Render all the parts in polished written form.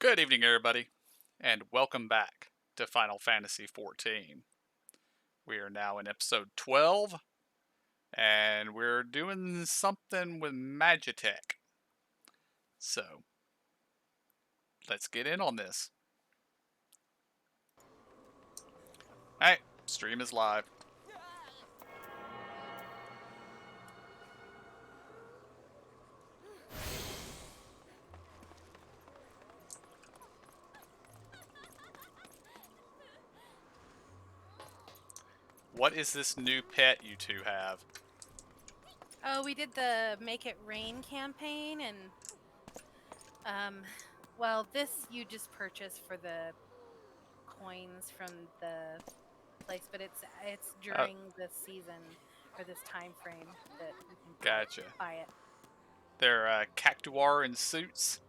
Good evening, everybody, and welcome back to Final Fantasy XIV. We are now in episode 12, and we're doing something with Magitech. So, let's get in on this. Alright, stream is live. What is this new pet you two have? Oh, we did the Make It Rain campaign, and well, this you just purchase for the coins from the place, but it's during the season or this time frame that you can Gotcha. buy it. They're cactuar in suits?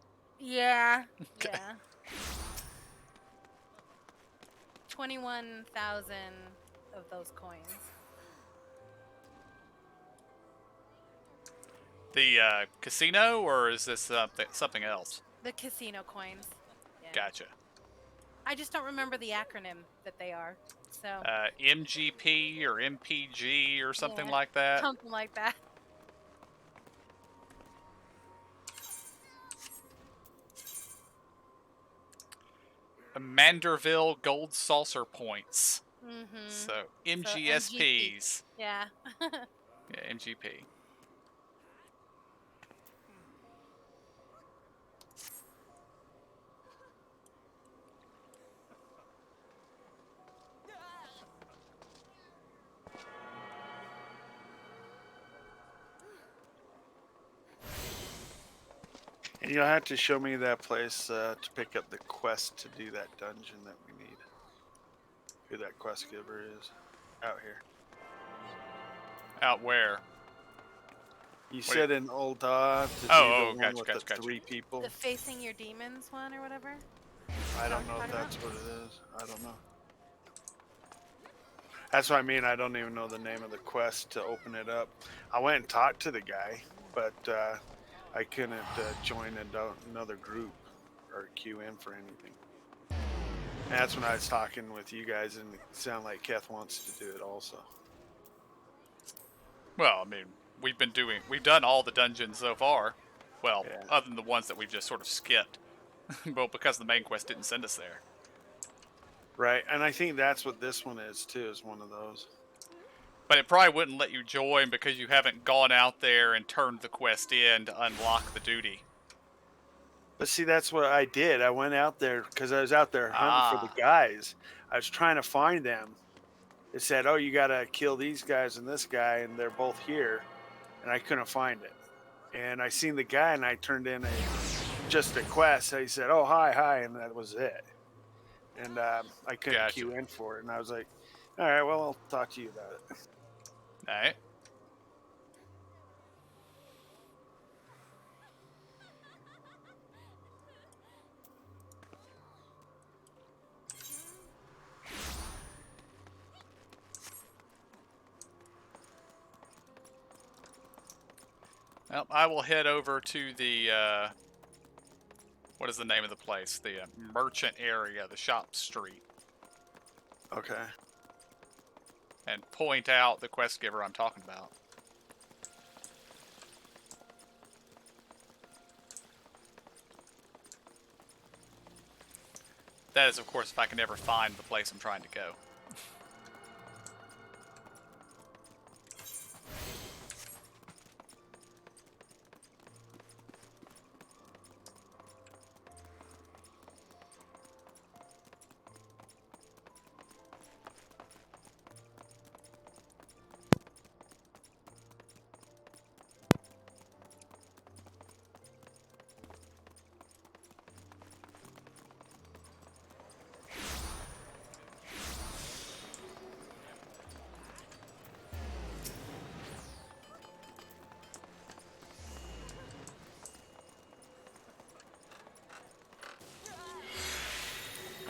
Yeah, Okay. yeah. 21,000 of those coins. The casino, or is this something else? The casino coins. Yeah. Gotcha. I just don't remember the acronym that they are. So MGP or MPG or something yeah, like that? something like that. Manderville Gold Saucer Points. Mm-hmm. So, So MGP. MGSPs. Yeah. Yeah, MGP. And you'll have to show me that place to pick up the quest to do that dungeon that we need. Who that quest giver is. Out here. Out where? You said in Ul'dah to do the one gotcha, with gotcha, the gotcha. 3 people. The Facing Your Demons one or whatever? I don't know if that's what it is. I don't know. That's what I mean. I don't even know the name of the quest to open it up. I went and talked to the guy, but I couldn't join another group or queue in for anything. And that's when I was talking with you guys, and it sounded like Keth wants to do it also. Well, I mean, we've done all the dungeons so far. Well, Yeah. other than the ones that we've just sort of skipped. Well, because the main quest didn't send us there. Right, and I think that's what this one is too, is one of those. But it probably wouldn't let you join because you haven't gone out there and turned the quest in to unlock the duty. But see, that's what I did. I went out there because I was out there hunting for the guys. I was trying to find them. It said, oh, you got to kill these guys and this guy, and they're both here. And I couldn't find it. And I seen the guy, and I turned in just a quest. So he said, oh, hi, and that was it. And I couldn't Gotcha. queue in for it. And I was like, all right, well, I'll talk to you about it. All right. Well, I will head over to the, what is the name of the place? The merchant area, the shop street. Okay. And point out the quest giver I'm talking about. That is, of course, if I can ever find the place I'm trying to go.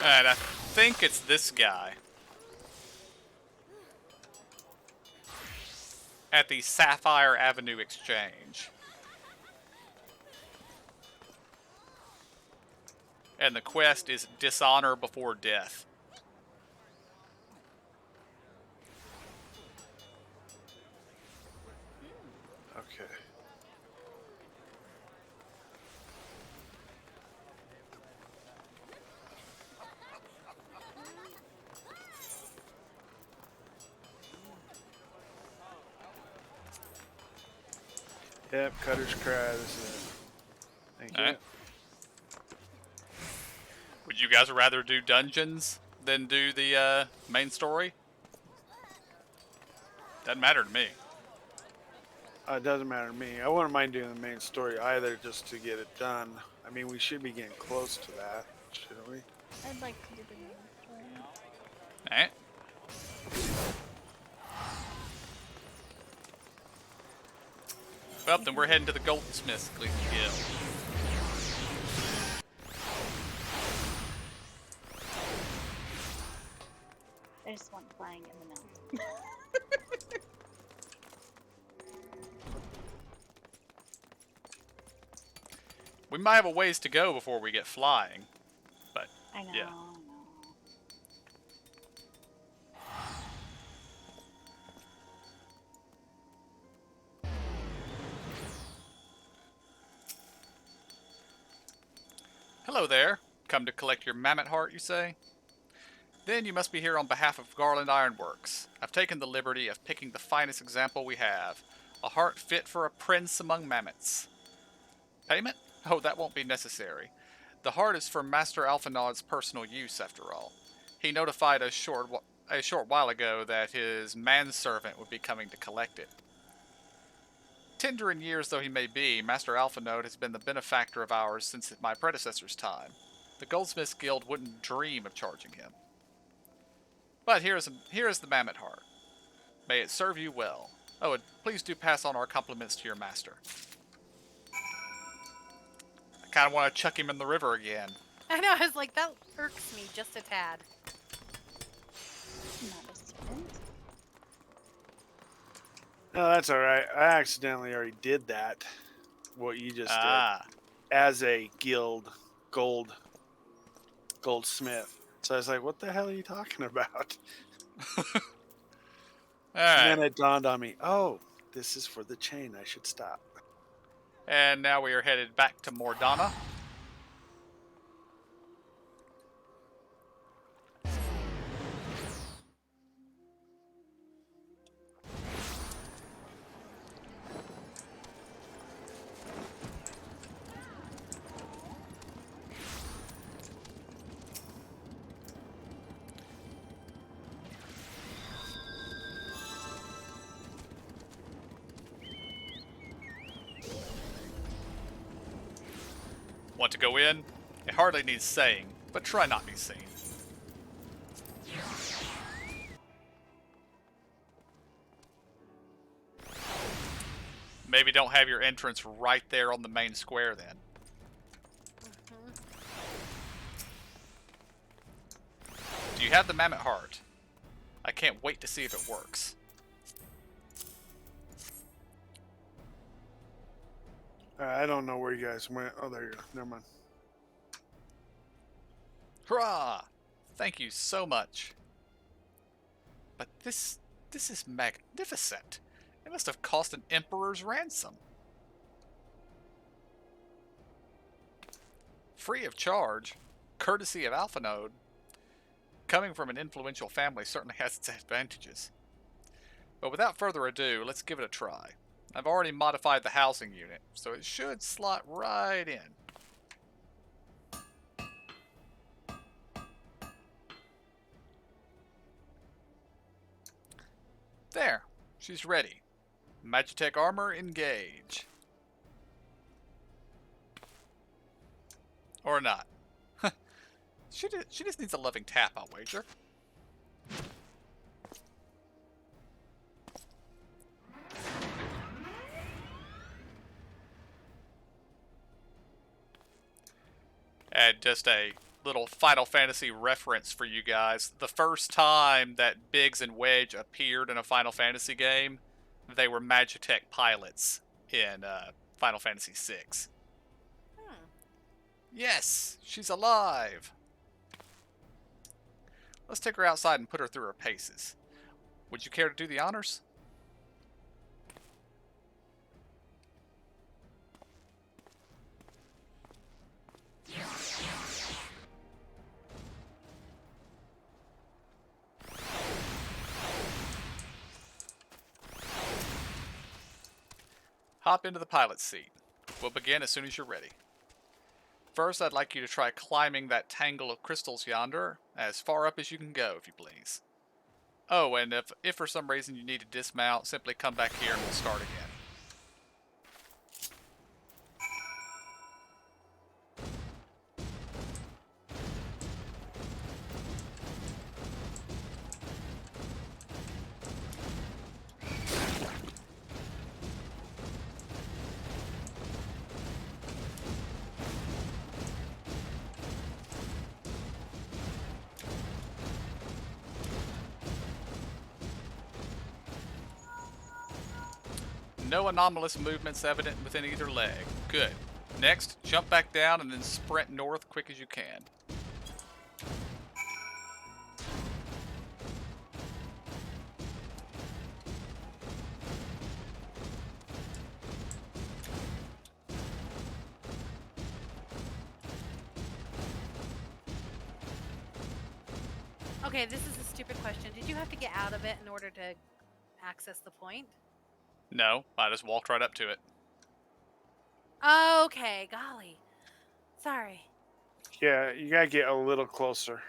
Alright, I think it's this guy. At the Sapphire Avenue Exchange. And the quest is Dishonor Before Death. Okay. Yep, Cutter's Cry. This is it. Thank you. Would you guys rather do dungeons than do the main story? Doesn't matter to me. It doesn't matter to me. I wouldn't mind doing the main story either, just to get it done. I mean, we should be getting close to that, shouldn't we? I'd like to do the main story. Alright. Well, then we're heading to the Goldsmiths Guild. There's one flying in the middle. We might have a ways to go before we get flying, but I know. yeah. I know. Hello there. Come to collect your mammoth heart, you say? Then you must be here on behalf of Garland Ironworks. I've taken the liberty of picking the finest example we have. A heart fit for a prince among mammoths. Payment? Oh, that won't be necessary. The heart is for Master Alphinaud's personal use, after all. He notified us a short while ago that his manservant would be coming to collect it. Tender in years though he may be, Master Alphinaud has been the benefactor of ours since my predecessor's time. The Goldsmiths Guild wouldn't dream of charging him. But here is the mammoth heart. May it serve you well. Oh, and please do pass on our compliments to your master. I kind of want to chuck him in the river again. I know, I was like, that irks me just a tad. Not a student. No, that's all right. I accidentally already did that. What you just did as a goldsmith. So I was like, "What the hell are you talking about?" And then it dawned on me, "Oh, this is for the chain. I should stop." And now we are headed back to Mordana. Want to go in? It hardly needs saying, but try not be seen. Maybe don't have your entrance right there on the main square then. Do you have the mammoth heart? I can't wait to see if it works. I don't know where you guys went. Oh, there you go. Never mind. Hurrah! Thank you so much. But this is magnificent. It must have cost an emperor's ransom. Free of charge, courtesy of Alphinaud. Coming from an influential family certainly has its advantages. But without further ado, let's give it a try. I've already modified the housing unit, so it should slot right in. There, she's ready. Magitech armor, engage. Or not. She just needs a loving tap, I'll wager. And just a little Final Fantasy reference for you guys. The first time that Biggs and Wedge appeared in a Final Fantasy game, they were Magitech pilots in Final Fantasy VI. Yes, she's alive. Let's take her outside and put her through her paces. Would you care to do the honors? Hop into the pilot's seat. We'll begin as soon as you're ready. First, I'd like you to try climbing that tangle of crystals yonder, as far up as you can go, if you please. Oh, and if for some reason you need to dismount, simply come back here and we'll start again. No anomalous movements evident within either leg. Good. Next, jump back down and then sprint north quick as you can. Okay, this is a stupid question. Did you have to get out of it in order to access the point? No, I just walked right up to it. Okay, golly. Sorry. Yeah, you gotta get a little closer.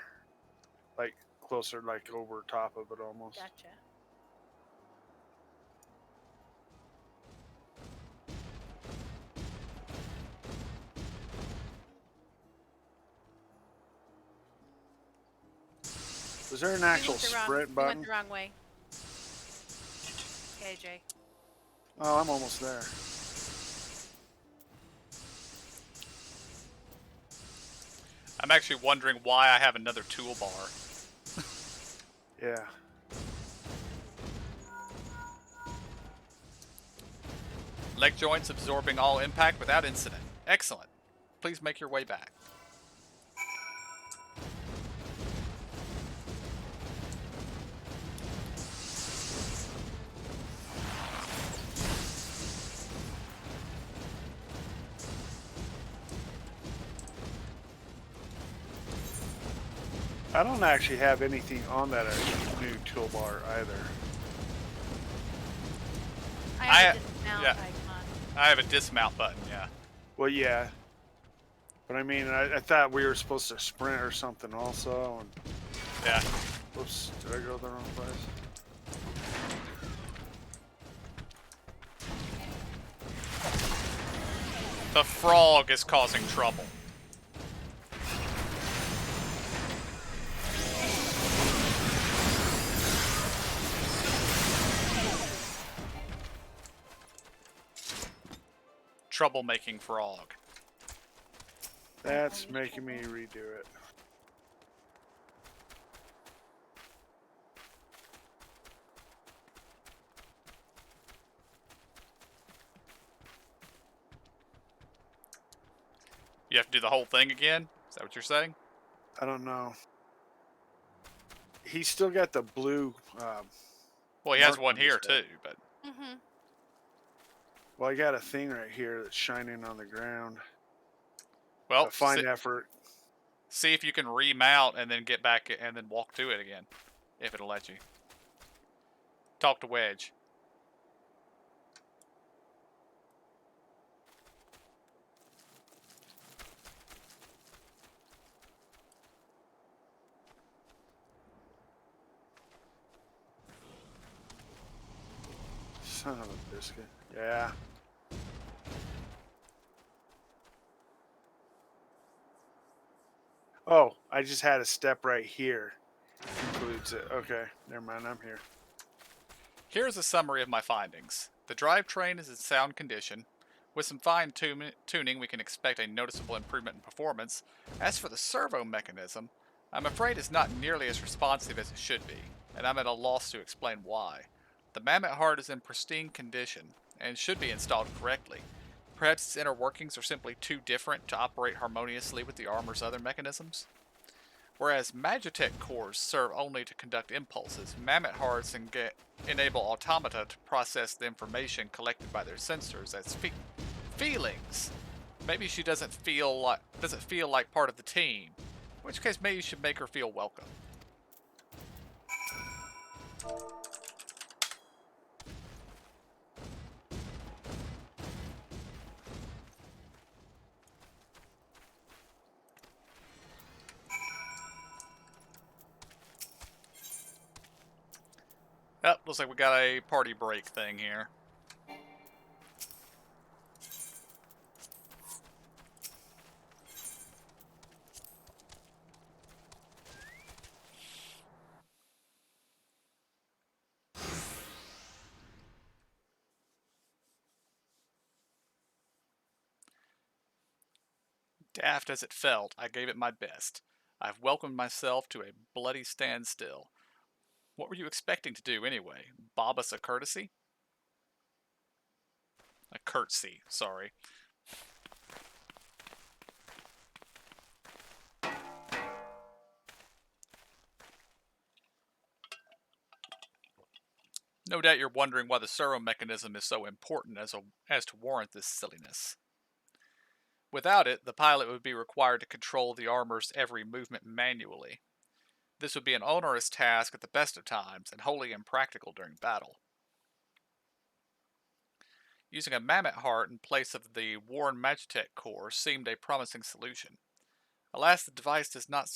Like, closer, like over top of it almost. Gotcha. Was there an You actual went the sprint wrong, you button? went the wrong way. Okay, Jay. Oh, I'm almost there. I'm actually wondering why I have another toolbar. Yeah. Leg joints absorbing all impact without incident. Excellent. Please make your way back. I don't actually have anything on that new toolbar either. I have a dismount yeah. icon. I have a dismount button, yeah. Well, yeah. But I mean, I thought we were supposed to sprint or something also. And, Yeah. whoops, did I go the wrong place? The frog is causing trouble. Troublemaking frog. That's making me redo it. You have to do the whole thing again? Is that what you're saying? I don't know. He's still got the blue. Well, he has mark one on his here head. too, but Mm-hmm. Well, I got a thing right here that's shining on the ground. well, A fine effort. see if you can remount and then get back and then walk to it again, if it'll let you. Talk to Wedge. Son of a biscuit. Yeah. Oh, I just had a step right here. Includes it. Okay, never mind. I'm here. Here's a summary of my findings. The drivetrain is in sound condition. With some fine-tuning, we can expect a noticeable improvement in performance. As for the servo mechanism, I'm afraid it's not nearly as responsive as it should be, and I'm at a loss to explain why. The mammoth heart is in pristine condition, and should be installed correctly. Perhaps its inner workings are simply too different to operate harmoniously with the armor's other mechanisms. Whereas Magitech cores serve only to conduct impulses, Mammoth hearts enable automata to process the information collected by their sensors as feelings. Maybe she doesn't feel like part of the team, in which case maybe you should make her feel welcome. Oh, looks like we got a party break thing here. Daft as it felt, I gave it my best. I've welcomed myself to a bloody standstill. What were you expecting to do anyway? Bob us a courtesy? A curtsy, sorry. No doubt you're wondering why the servo mechanism is so important as to warrant this silliness. Without it, the pilot would be required to control the armor's every movement manually. This would be an onerous task at the best of times, and wholly impractical during battle. Using a Mammoth heart in place of the worn Magitech core seemed a promising solution. Alas, the device does not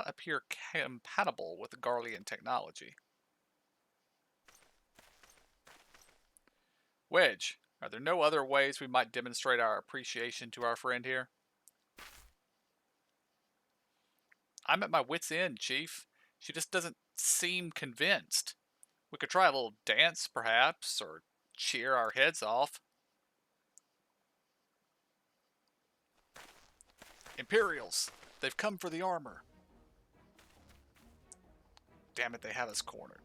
appear compatible with the Garlean technology. Wedge, are there no other ways we might demonstrate our appreciation to our friend here? I'm at my wit's end, Chief. She just doesn't seem convinced. We could try a little dance, perhaps, or cheer our heads off. Imperials! They've come for the armor. Damn it, they have us cornered.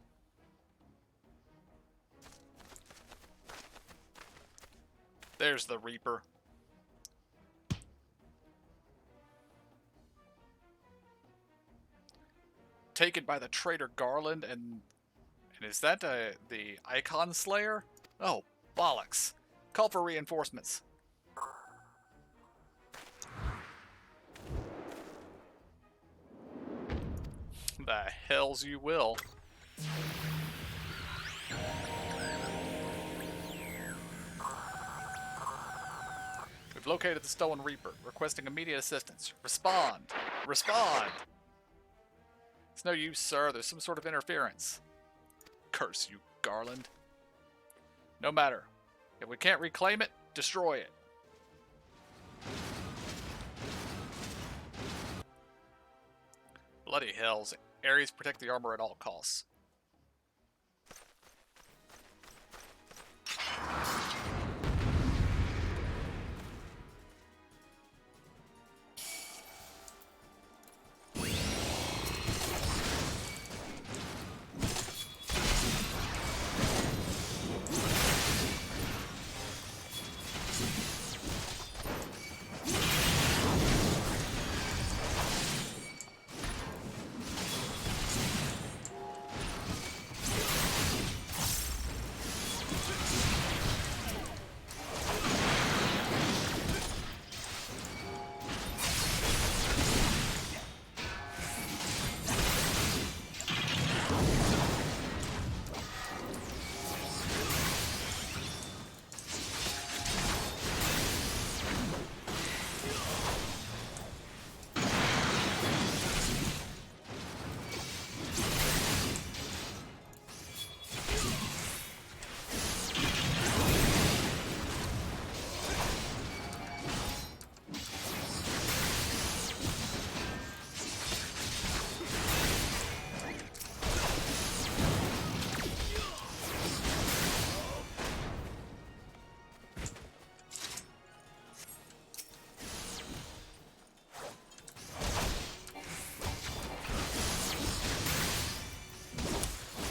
There's the Reaper. Taken by the traitor Garland, and is that the Icon Slayer? Oh, bollocks. Call for reinforcements. The hells you will. We've located the stolen Reaper, requesting immediate assistance. Respond! Respond! It's no use, sir. There's some sort of interference. Curse you, Garland. No matter. If we can't reclaim it, destroy it. Bloody hells. Ares protect the armor at all costs.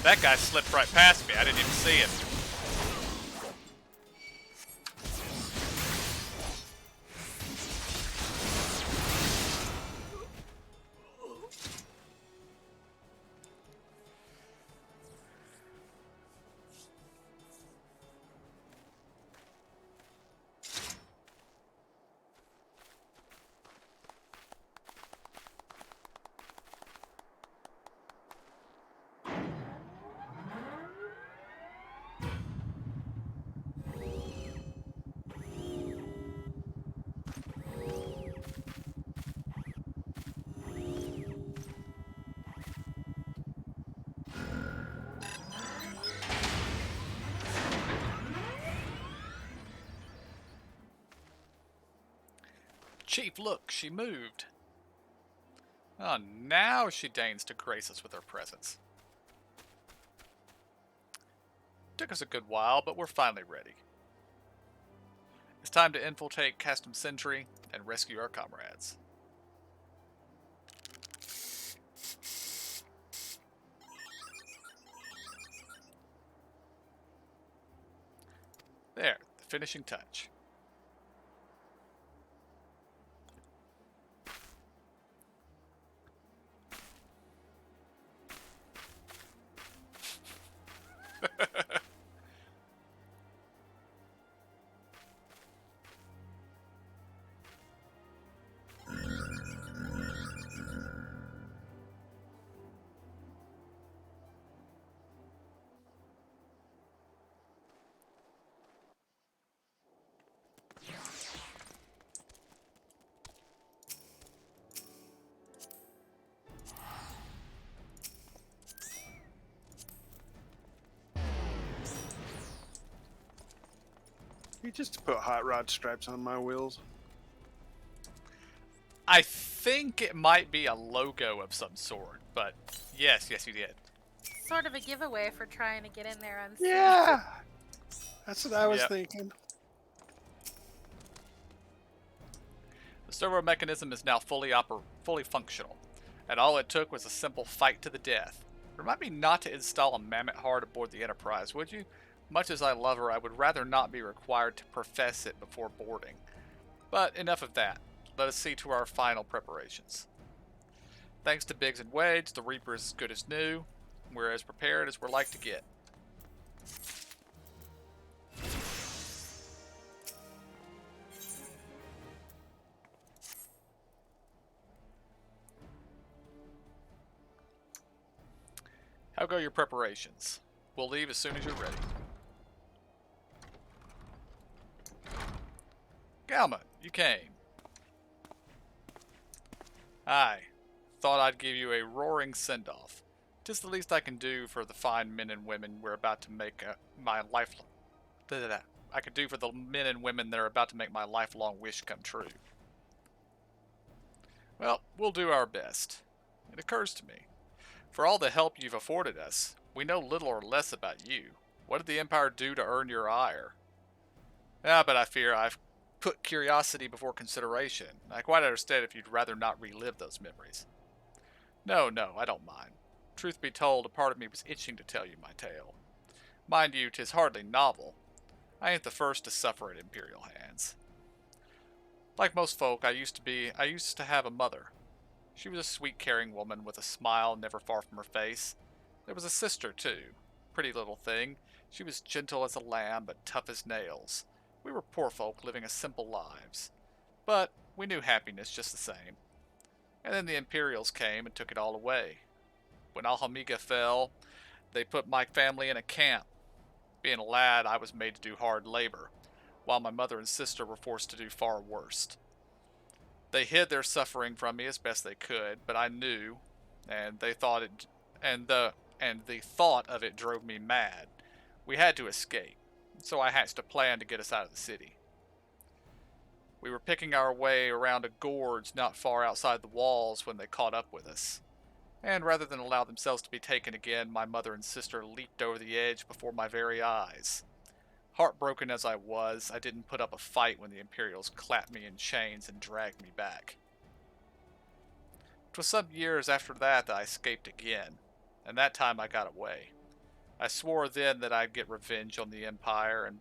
That guy slipped right past me. I didn't even see him. Chief, look, she moved. Oh, now she deigns to grace us with her presence. Took us a good while, but we're finally ready. It's time to infiltrate Custom Sentry and rescue our comrades. There, the finishing touch. You just put hot rod stripes on my wheels. I think it might be a logo of some sort, but yes, you did. Sort of a giveaway for trying to get in there unseen. Yeah, that's what I was Yep. thinking. The servo mechanism is now fully functional, and all it took was a simple fight to the death. Remind me not to install a mammoth heart aboard the Enterprise, would you? Much as I love her, I would rather not be required to profess it before boarding. But enough of that. Let us see to our final preparations. Thanks to Biggs and Wage, the Reaper is as good as new. We're as prepared as we're like to get. How go your preparations? We'll leave as soon as you're ready. Galma, you came. Aye. Thought I'd give you a roaring send-off. 'Tis the least I can do for the fine men and women we're about to make my lifelong... I could do for the men and women that are about to make my lifelong wish come true. Well, we'll do our best. It occurs to me. For all the help you've afforded us, we know little or less about you. What did the Empire do to earn your ire? But I fear I've put curiosity before consideration. I quite understand if you'd rather not relive those memories. No, I don't mind. Truth be told, a part of me was itching to tell you my tale. Mind you, 'tis hardly novel. I ain't the first to suffer at Imperial hands. Like most folk, I used to have a mother. She was a sweet, caring woman with a smile never far from her face. There was a sister, too. Pretty little thing. She was gentle as a lamb, but tough as nails. We were poor folk living a simple lives. But we knew happiness just the same. And then the Imperials came and took it all away. When Alhamiga fell, they put my family in a camp. Being a lad, I was made to do hard labor, while my mother and sister were forced to do far worse. They hid their suffering from me as best they could, but I knew, and the thought of it drove me mad. We had to escape, so I hatched a plan to get us out of the city. We were picking our way around a gorge not far outside the walls when they caught up with us. And rather than allow themselves to be taken again, my mother and sister leaped over the edge before my very eyes. Heartbroken as I was, I didn't put up a fight when the Imperials clapped me in chains and dragged me back. 'Twas some years after that I escaped again, and that time I got away. I swore then that I'd get revenge on the Empire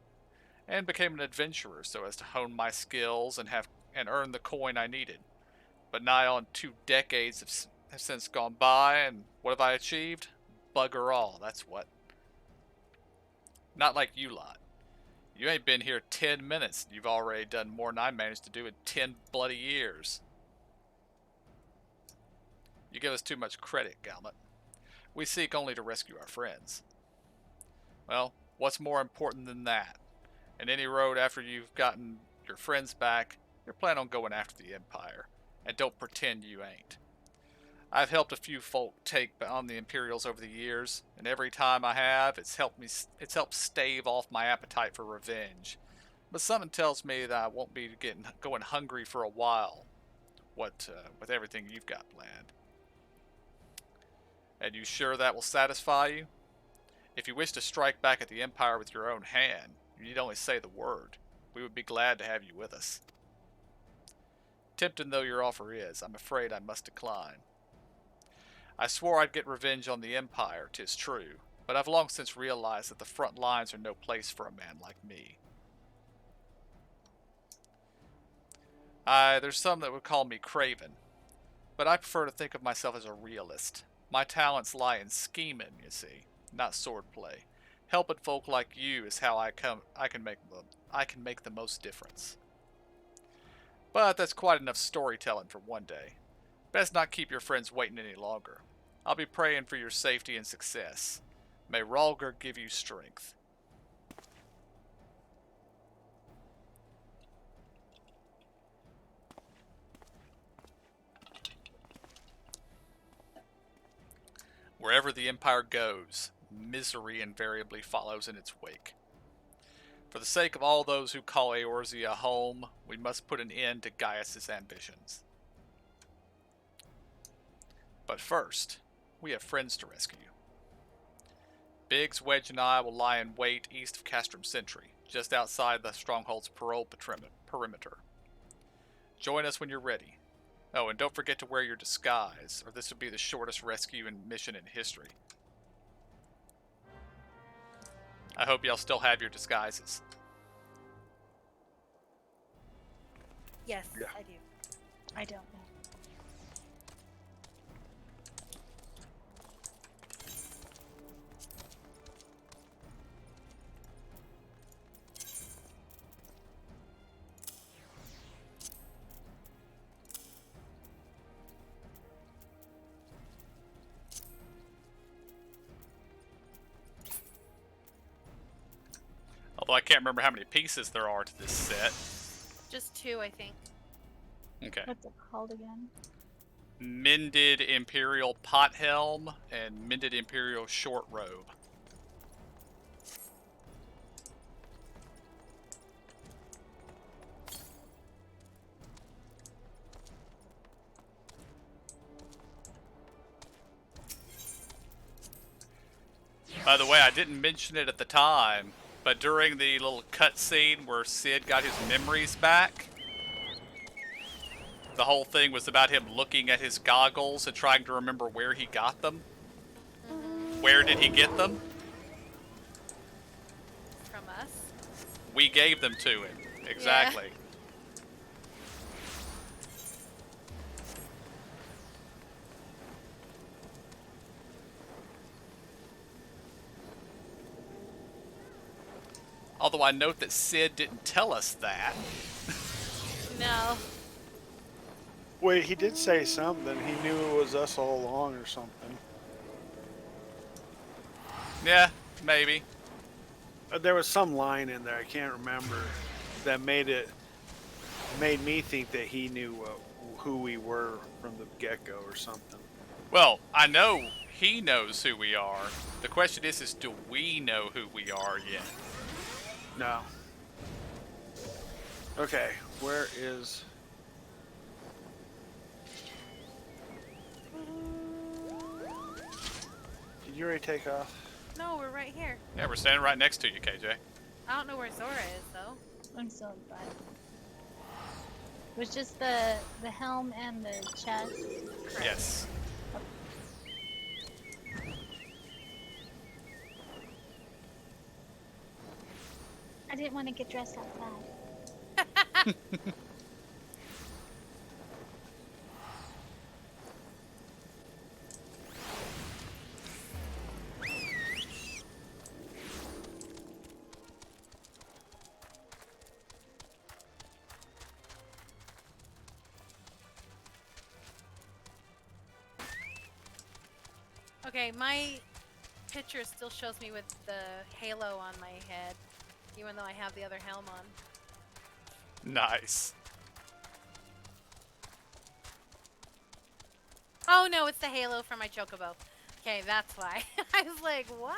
and became an adventurer so as to hone my skills and earn the coin I needed. But nigh on 2 decades have since gone by, and what have I achieved? Bugger all, that's what. Not like you lot. You ain't been here 10 minutes, and you've already done more than I managed to do in 10 bloody years. You give us too much credit, Galmat. We seek only to rescue our friends. Well, what's more important than that? In any road after you've gotten your friends back, you're planning on going after the Empire, and don't pretend you ain't. I've helped a few folk take on the Imperials over the years, and every time I have, it's helped stave off my appetite for revenge. but something tells me that I won't be going hungry for a while. With everything you've got planned. And you sure that will satisfy you? If you wish to strike back at the Empire with your own hand, you need only say the word. We would be glad to have you with us. Tempting though your offer is, I'm afraid I must decline. I swore I'd get revenge on the Empire, 'tis true, but I've long since realized that the front lines are no place for a man like me. There's some that would call me craven, but I prefer to think of myself as a realist. My talents lie in scheming, you see, not swordplay. Helping folk like you is how I can make the most difference. But that's quite enough storytelling for one day. Best not keep your friends waiting any longer. I'll be praying for your safety and success. May Ralger give you strength. Wherever the Empire goes, misery invariably follows in its wake. For the sake of all those who call Eorzea home, we must put an end to Gaius' ambitions. But first, we have friends to rescue. Biggs, Wedge, and I will lie in wait east of Castrum Sentry, just outside the Stronghold's parole perimeter. Join us when you're ready. Oh, and don't forget to wear your disguise, or this will be the shortest rescue and mission in history. I hope y'all still have your disguises. Yes, Yeah. I do. I don't know. Although I can't remember how many pieces there are to this set. Just 2, I think. Okay. What's it called again? Mended Imperial Pot Helm and Mended Imperial Short Robe. By the way, I didn't mention it at the time, but during the little cutscene where Cid got his memories back, the whole thing was about him looking at his goggles and trying to remember where he got them. Where did he get them? From us. We gave them to him. Exactly. Although I note that Cid didn't tell us that. No. Wait, he did say something. He knew it was us all along or something. Yeah, maybe. There was some line in there, I can't remember, that made me think that he knew who we were from the get-go or something. Well, I know he knows who we are. The question is do we know who we are yet? No. Okay, where is... Did you already take off? No, we're right here. Yeah, we're standing right next to you, KJ. I don't know where Zora is, though. I'm still inside. It was just the helm and the chest. Yes. I didn't want to get dressed outside. Okay, my picture still shows me with the halo on my head, even though I have the other helm on. Nice. Oh no, it's the halo from my chocobo. Okay, that's why. I was like, what?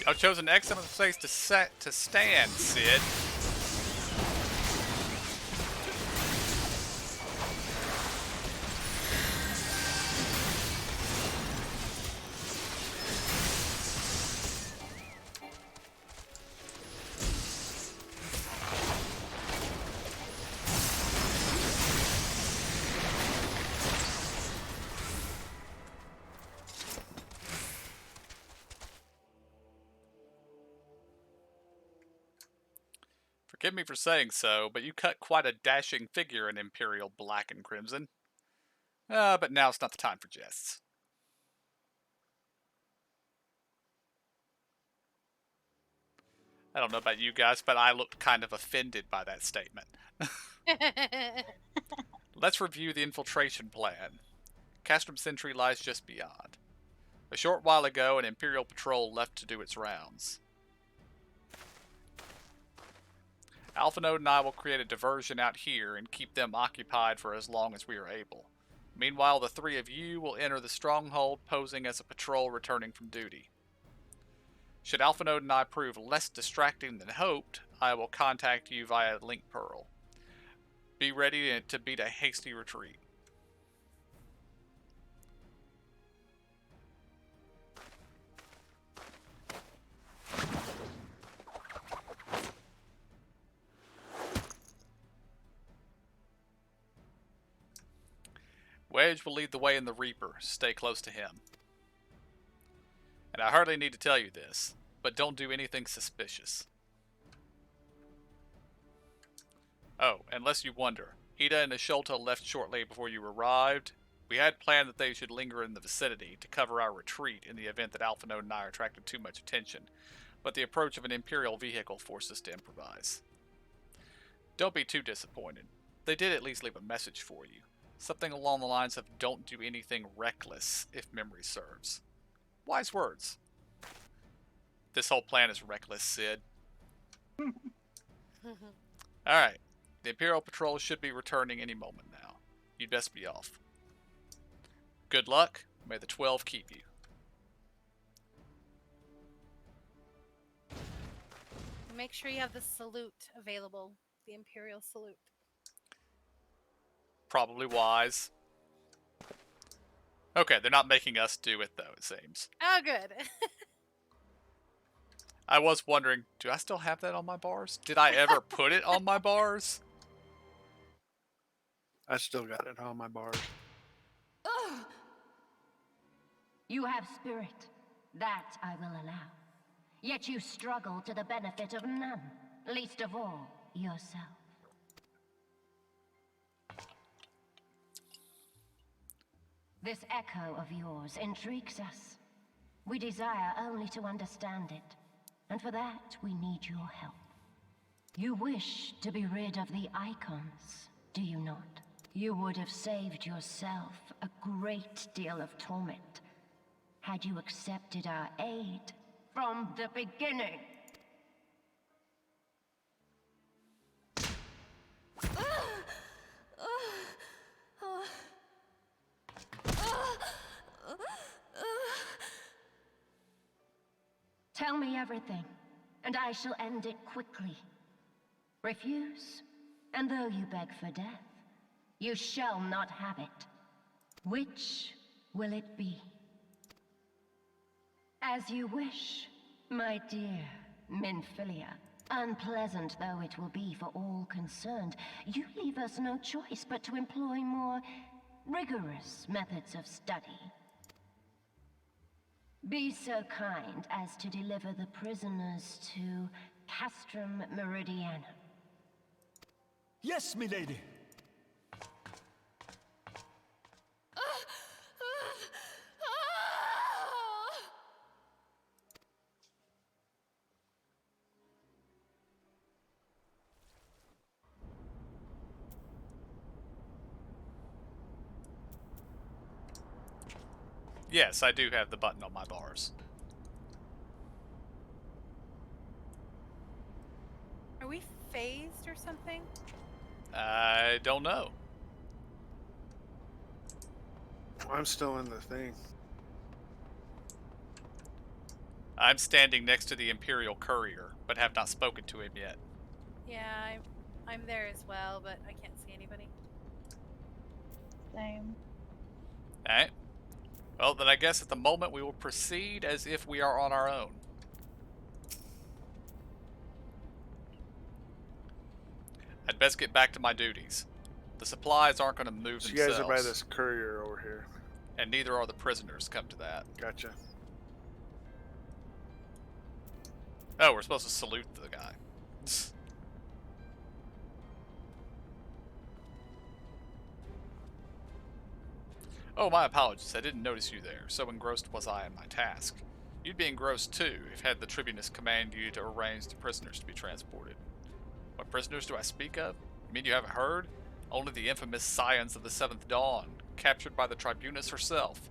I've chosen an excellent place to stand, Sid. Forgive me for saying so, but you cut quite a dashing figure in Imperial black and crimson. But now's not the time for jests. I don't know about you guys, but I looked kind of offended by that statement. Let's review the infiltration plan. Castrum Sentry lies just beyond. A short while ago, an Imperial patrol left to do its rounds. Alpha Node and I will create a diversion out here and keep them occupied for as long as we are able. Meanwhile, the three of you will enter the stronghold posing as a patrol returning from duty. Should Alpha Node and I prove less distracting than hoped, I will contact you via Link Pearl. Be ready to beat a hasty retreat. Wedge will lead the way in the Reaper. Stay close to him. And I hardly need to tell you this, but don't do anything suspicious. Oh, unless you wonder, Ida and Asholta left shortly before you arrived. We had planned that they should linger in the vicinity to cover our retreat in the event that Alpha Node and I attracted too much attention, but the approach of an Imperial vehicle forced us to improvise. Don't be too disappointed. They did at least leave a message for you. Something along the lines of don't do anything reckless, if memory serves. Wise words. This whole plan is reckless, Sid. Alright. The Imperial Patrol should be returning any moment now. You'd best be off. Good luck. May the 12 keep you. Make sure you have the salute available. The Imperial salute. Probably wise. Okay, they're not making us do it, though, it seems. Oh, good. I was wondering, do I still have that on my bars? Did I ever put it on my bars? I still got it on my bars. You have spirit. That I will allow. Yet you struggle to the benefit of none, least of all yourself. This echo of yours intrigues us. We desire only to understand it, and for that we need your help. You wish to be rid of the icons, do you not? You would have saved yourself a great deal of torment had you accepted our aid from the beginning. Tell me everything, and I shall end it quickly. Refuse, and though you beg for death, you shall not have it. Which will it be? As you wish, my dear Minfilia. Unpleasant though it will be for all concerned, you leave us no choice but to employ more rigorous methods of study. Be so kind as to deliver the prisoners to Castrum Meridiana. Yes, milady. Yes, I do have the button on my bars. Are we phased or something? I don't know. I'm still in the thing. I'm standing next to the Imperial courier, but have not spoken to him yet. Yeah, I'm there as well, but I can't see anybody. Same. Alright. Well, then I guess at the moment we will proceed as if we are on our own. I'd best get back to my duties. The supplies aren't going to move So you themselves. guys are by this courier over here. And neither are the prisoners, come to that. Gotcha. Oh, we're supposed to salute the guy. Oh, my apologies. I didn't notice you there. So engrossed was I in my task. You'd be engrossed too if had the tribunus command you to arrange the prisoners to be transported. What prisoners do I speak of? You mean you haven't heard? Only the infamous scions of the Seventh Dawn, captured by the tribunus herself.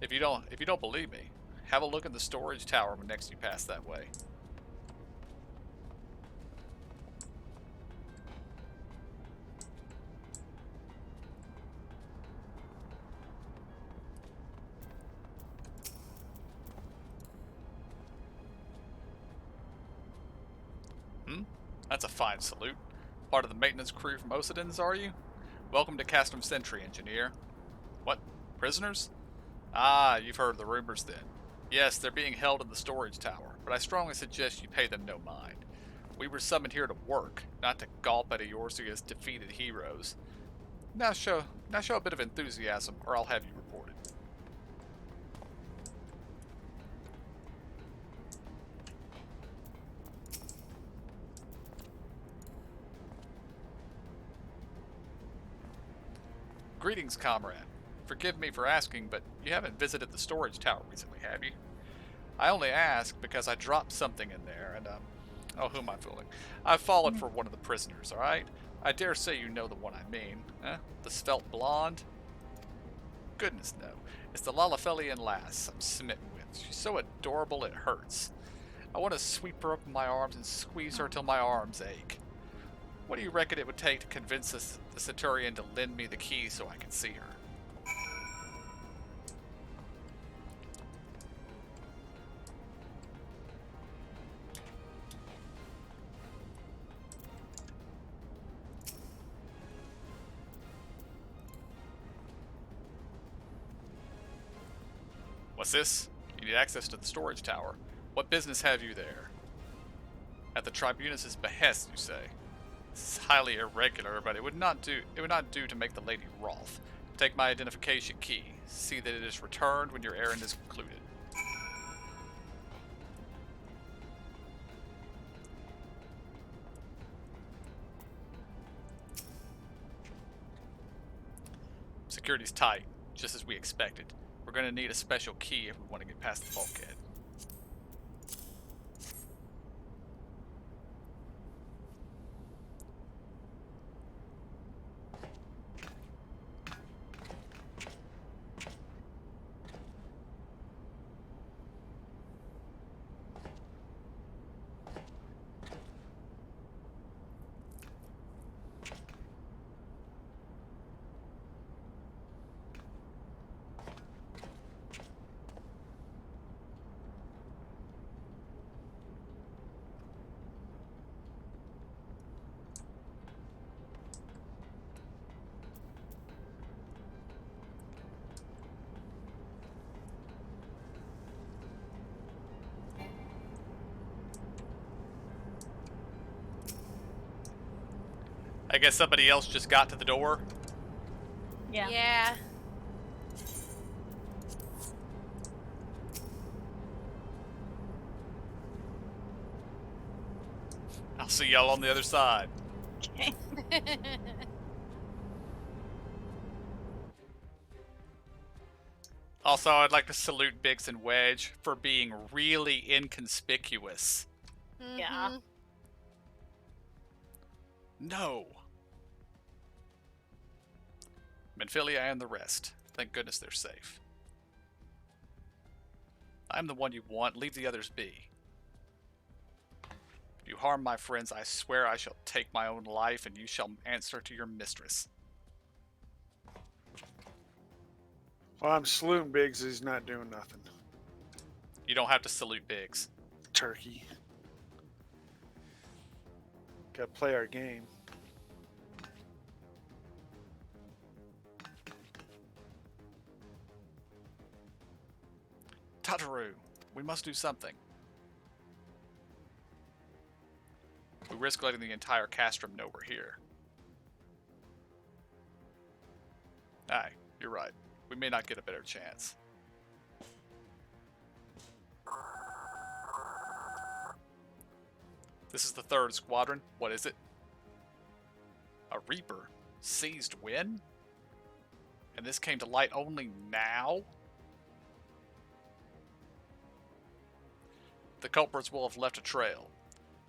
If you don't believe me, have a look in the storage tower when next you pass that way. That's a fine salute. Part of the maintenance crew from Osidens, are you? Welcome to Castrum Sentry, engineer. What? Prisoners? Ah, you've heard the rumors then. Yes, they're being held in the storage tower, but I strongly suggest you pay them no mind. We were summoned here to work, not to gulp at Eorzea's defeated heroes. Now show a bit of enthusiasm, or I'll have you reported. Greetings, comrade. Forgive me for asking, but you haven't visited the storage tower recently, have you? I only ask because I dropped something in there, and, oh, who am I fooling? I've fallen for one of the prisoners, alright? I dare say you know the one I mean. Eh? The svelte blonde? Goodness, no. It's the Lalafelian lass I'm smitten with. She's so adorable it hurts. I want to sweep her up in my arms and squeeze her till my arms ache. What do you reckon it would take to convince the Centurion to lend me the key so I can see her? What's this? You need access to the storage tower. What business have you there? At the tribunus's behest, you say? This is highly irregular, but it would not do to make the lady wroth. Take my identification key. See that it is returned when your errand is concluded. Security's tight, just as we expected. We're going to need a special key if we want to get past the bulkhead. I guess somebody else just got to the door. Yeah. Yeah. I'll see y'all on the other side. Okay. Also, I'd like to salute Biggs and Wedge for being really inconspicuous. Yeah. No. Menphilia and the rest. Thank goodness they're safe. I'm the one you want. Leave the others be. If you harm my friends, I swear I shall take my own life and you shall answer to your mistress. Well, I'm saluting Biggs. He's not doing nothing. You don't have to salute Biggs. Turkey. Gotta play our game. Tataru, we must do something. We risk letting the entire castrum know we're here. Aye, you're right. We may not get a better chance. This is the 3rd squadron. What is it? A Reaper. Seized when? And this came to light only now? The culprits will have left a trail.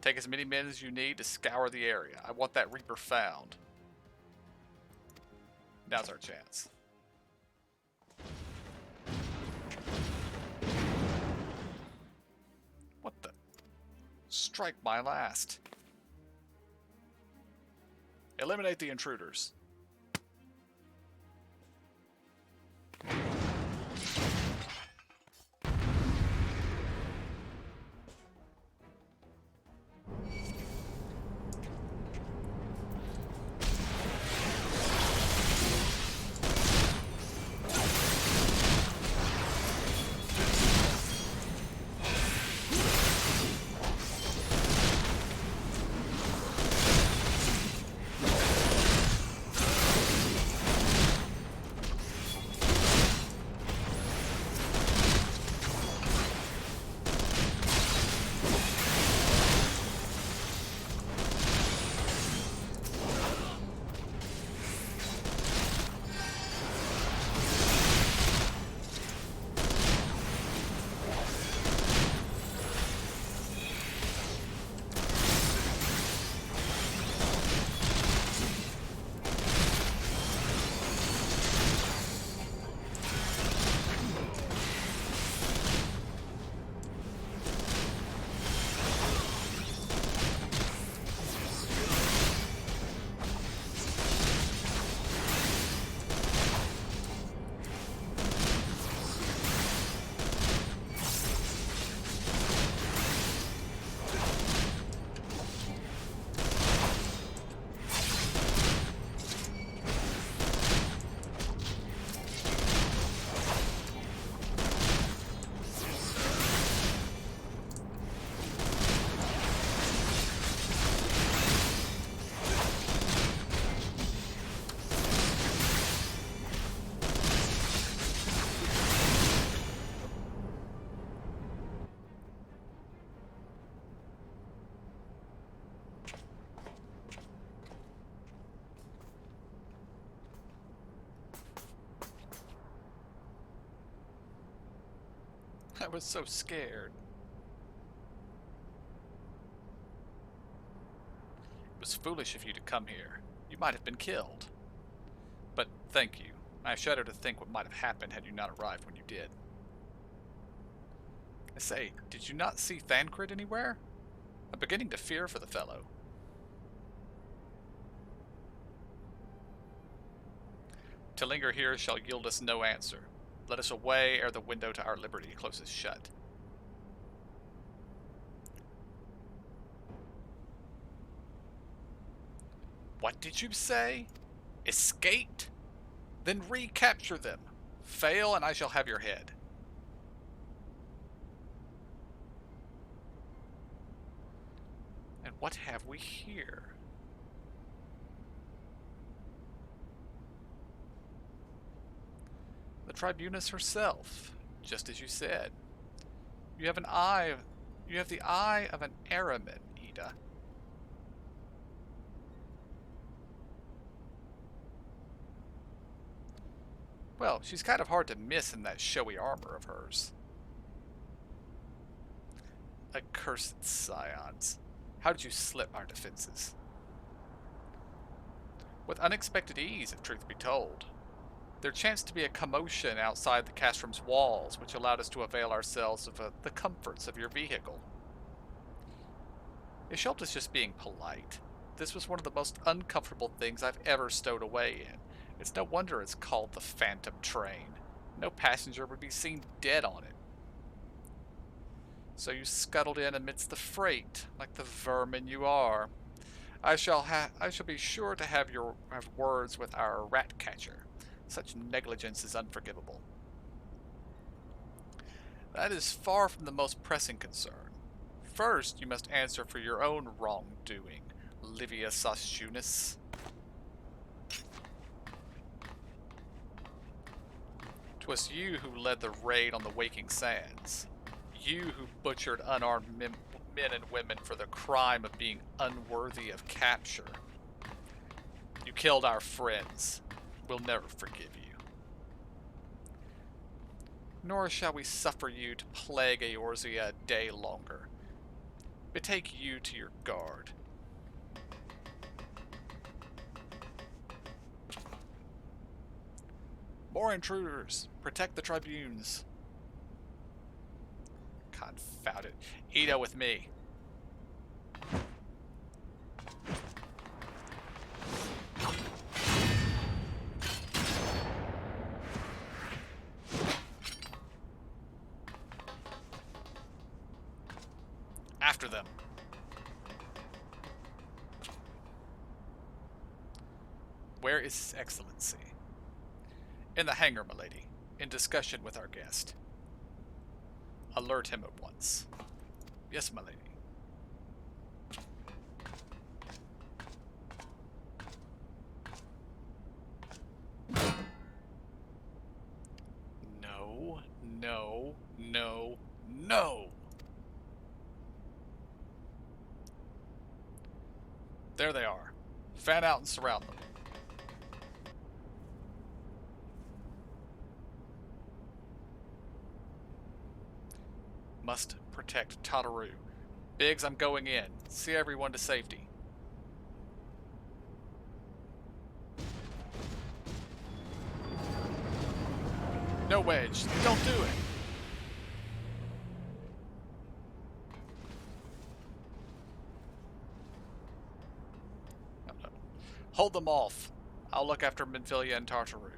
Take as many men as you need to scour the area. I want that Reaper found. Now's our chance. What the? Strike my last. Eliminate the intruders. I was so scared. It was foolish of you to come here. You might have been killed. But thank you. I shudder to think what might have happened had you not arrived when you did. I say, did you not see Thancred anywhere? I'm beginning to fear for the fellow. To linger here shall yield us no answer. Let us away ere the window to our liberty closes shut. What did you say? Escaped? Then recapture them. Fail and I shall have your head. And what have we here? The Tribunus herself, just as you said. You have the eye of an Araman, Ida. Well, she's kind of hard to miss in that showy armor of hers. Accursed scions. How did you slip our defenses? With unexpected ease, if truth be told. There chanced to be a commotion outside the castrum's walls, which allowed us to avail ourselves of the comforts of your vehicle. Ishult is just being polite. This was one of the most uncomfortable things I've ever stowed away in. It's no wonder it's called the Phantom Train. No passenger would be seen dead on it. So you scuttled in amidst the freight, like the vermin you are. I shall be sure to have words with our rat catcher. Such negligence is unforgivable. That is far from the most pressing concern. First, you must answer for your own wrongdoing, Livia Sosjunis. 'Twas you who led the raid on the Waking Sands. You who butchered unarmed men and women for the crime of being unworthy of capture. You killed our friends. We'll never forgive you. Nor shall we suffer you to plague Eorzea a day longer. Betake you to your guard. More intruders! Protect the tribunes! Confound it. Ida with me. After them. Where is His Excellency? In the hangar, milady. In discussion with our guest. Alert him at once. Yes, milady. No, no, no, no! There they are. Fan out and surround them. Must protect Tataru. Biggs, I'm going in. See everyone to safety. No, Wedge. Don't do it. No. Hold them off. I'll look after Minfilia and Tartaru.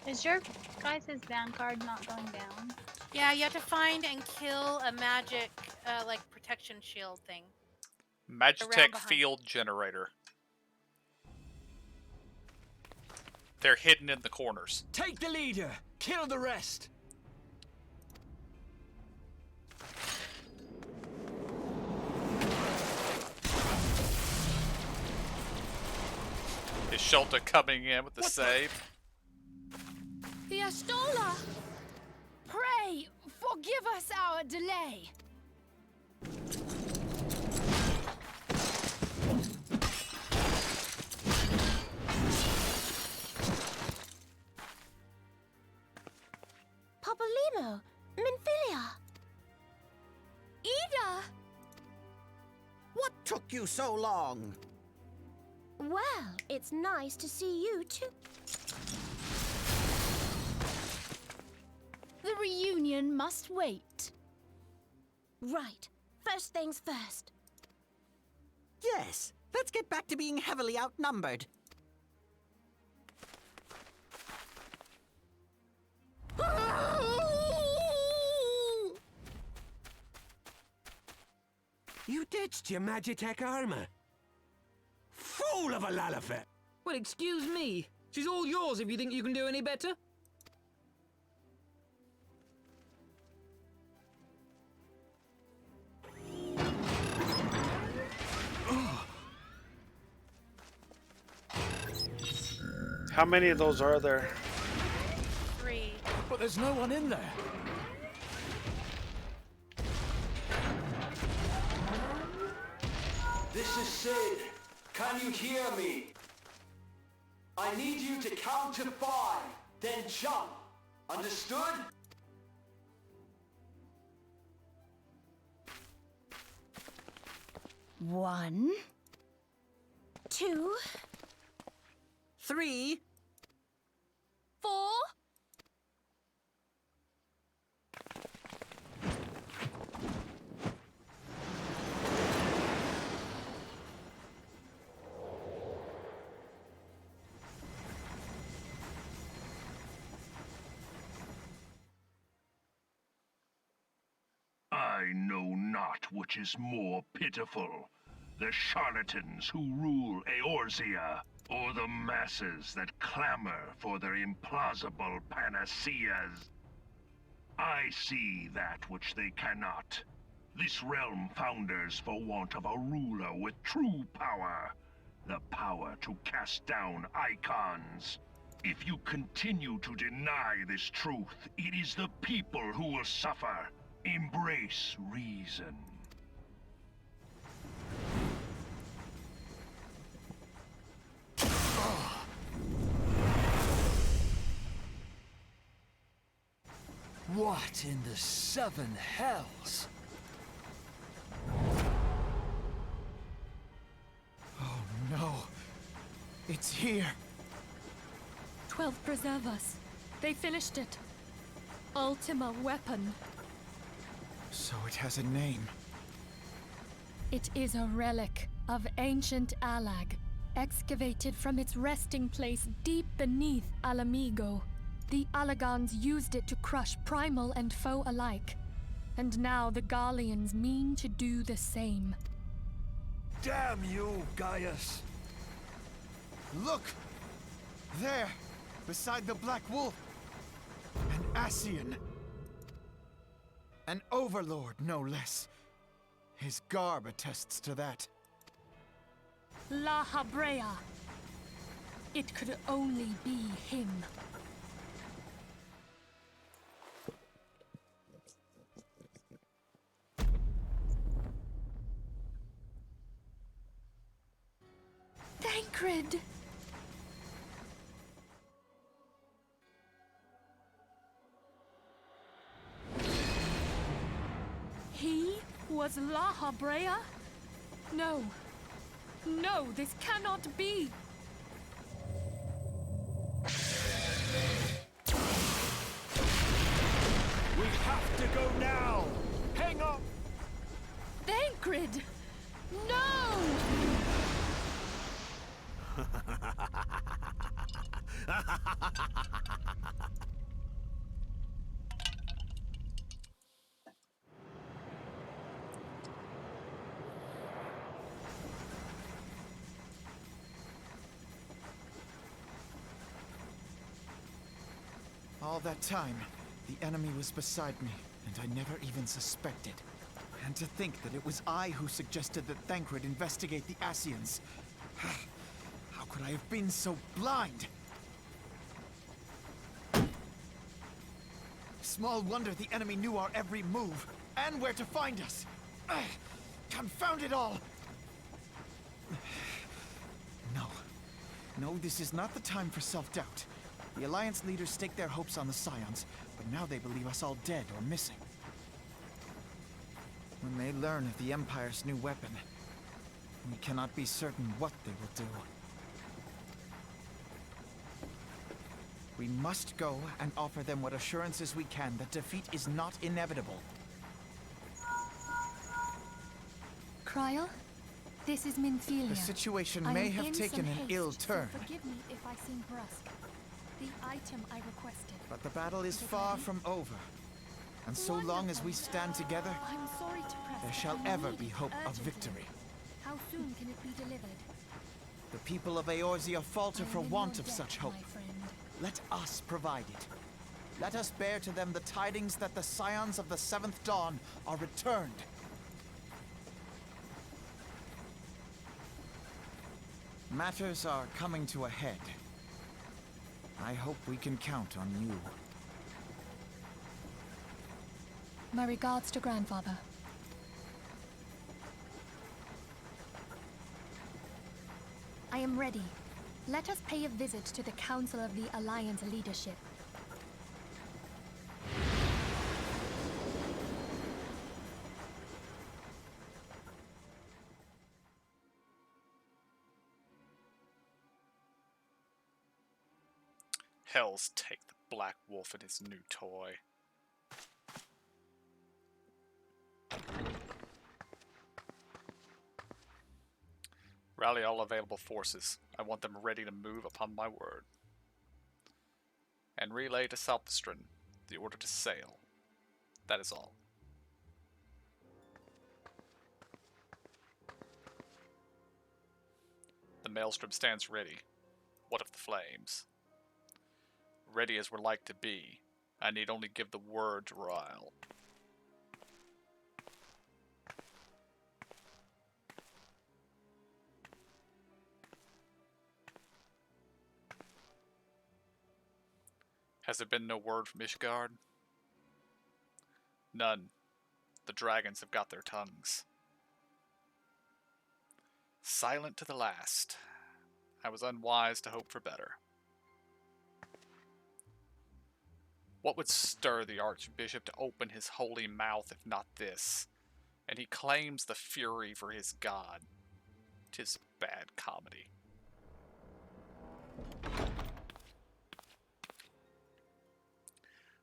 Is your guys' vanguard not going down? Yeah, you have to find and kill a magic, like, protection shield thing. Magitech behind. field generator. They're hidden in the corners. Take the leader. Kill the rest. Is Shelter coming in with the save? The Ashtola! Pray, forgive us our delay. Popolino, Minfilia. Ida! What took you so long? Well, it's nice to see you too. The reunion must wait. Right. First things first. Yes, let's get back to being heavily outnumbered. You ditched your Magitech armor. Fool of a Lalafet! Well, excuse me. She's all yours if you think you can do any better. How many of those are there? 3. But there's no one in there. This is Sid. Can you hear me? I need you to count to 5, then jump. Understood? One, 2, 3. 4. I know not which is more pitiful, the charlatans who rule Eorzea, or the masses that clamor for their implausible panaceas. I see that which they cannot. This realm founders for want of a ruler with true power, the power to cast down icons. If you continue to deny this truth, it is the people who will suffer. Embrace reason. What in the 7 hells? Oh no. It's here. 12 preserve us. They finished it. Ultima weapon. So it has a name. It is a relic of ancient Alag, excavated from its resting place deep beneath Alamigo. The Alagons used it to crush primal and foe alike, and now the Garleans mean to do the same. Damn you, Gaius! Look! There, beside the Black Wolf. An Ascian. An overlord, no less. His garb attests to that. La Habrea. It could only be him. Thancred! He was La Habrea? No. No, this cannot be. We have to go now! Hang on! Thancred! No! All that time, the enemy was beside me, and I never even suspected. And to think that it was I who suggested that Thancred investigate the Asians. How could I have been so blind? Small wonder the enemy knew our every move, and where to find us. Confound it all! No, this is not the time for self-doubt. The Alliance leaders staked their hopes on the Scions, but now they believe us all dead or missing. When they learn of the Empire's new weapon, we cannot be certain what they will do. We must go and offer them what assurances we can that defeat is not inevitable. Cryle, this is Minfilia. The situation I may am have in taken some an haste, ill so turn. forgive me if I seem brusque. The item I requested. But the battle is it far ready? from over. And so long as we stand together, I'm sorry to press, there but shall I ever need be it hope of urgently. victory. How soon can it be delivered? The people of Eorzea falter for want of such hope. My friend. Let us provide it. Let us bear to them the tidings that the Scions of the Seventh Dawn are returned. Matters are coming to a head. I hope we can count on you. My regards to grandfather. I am ready. Let us pay a visit to the Council of the Alliance leadership. Hells take the Black Wolf and his new toy. Rally all available forces. I want them ready to move upon my word. And relay to Southstern the order to sail. That is all. The Maelstrom stands ready. What of the flames? Ready as we're like to be. I need only give the word to Ryle. Has there been no word from Ishgard? None. The dragons have got their tongues. Silent to the last. I was unwise to hope for better. What would stir the Archbishop to open his holy mouth if not this? And he claims the fury for his god. 'Tis bad comedy.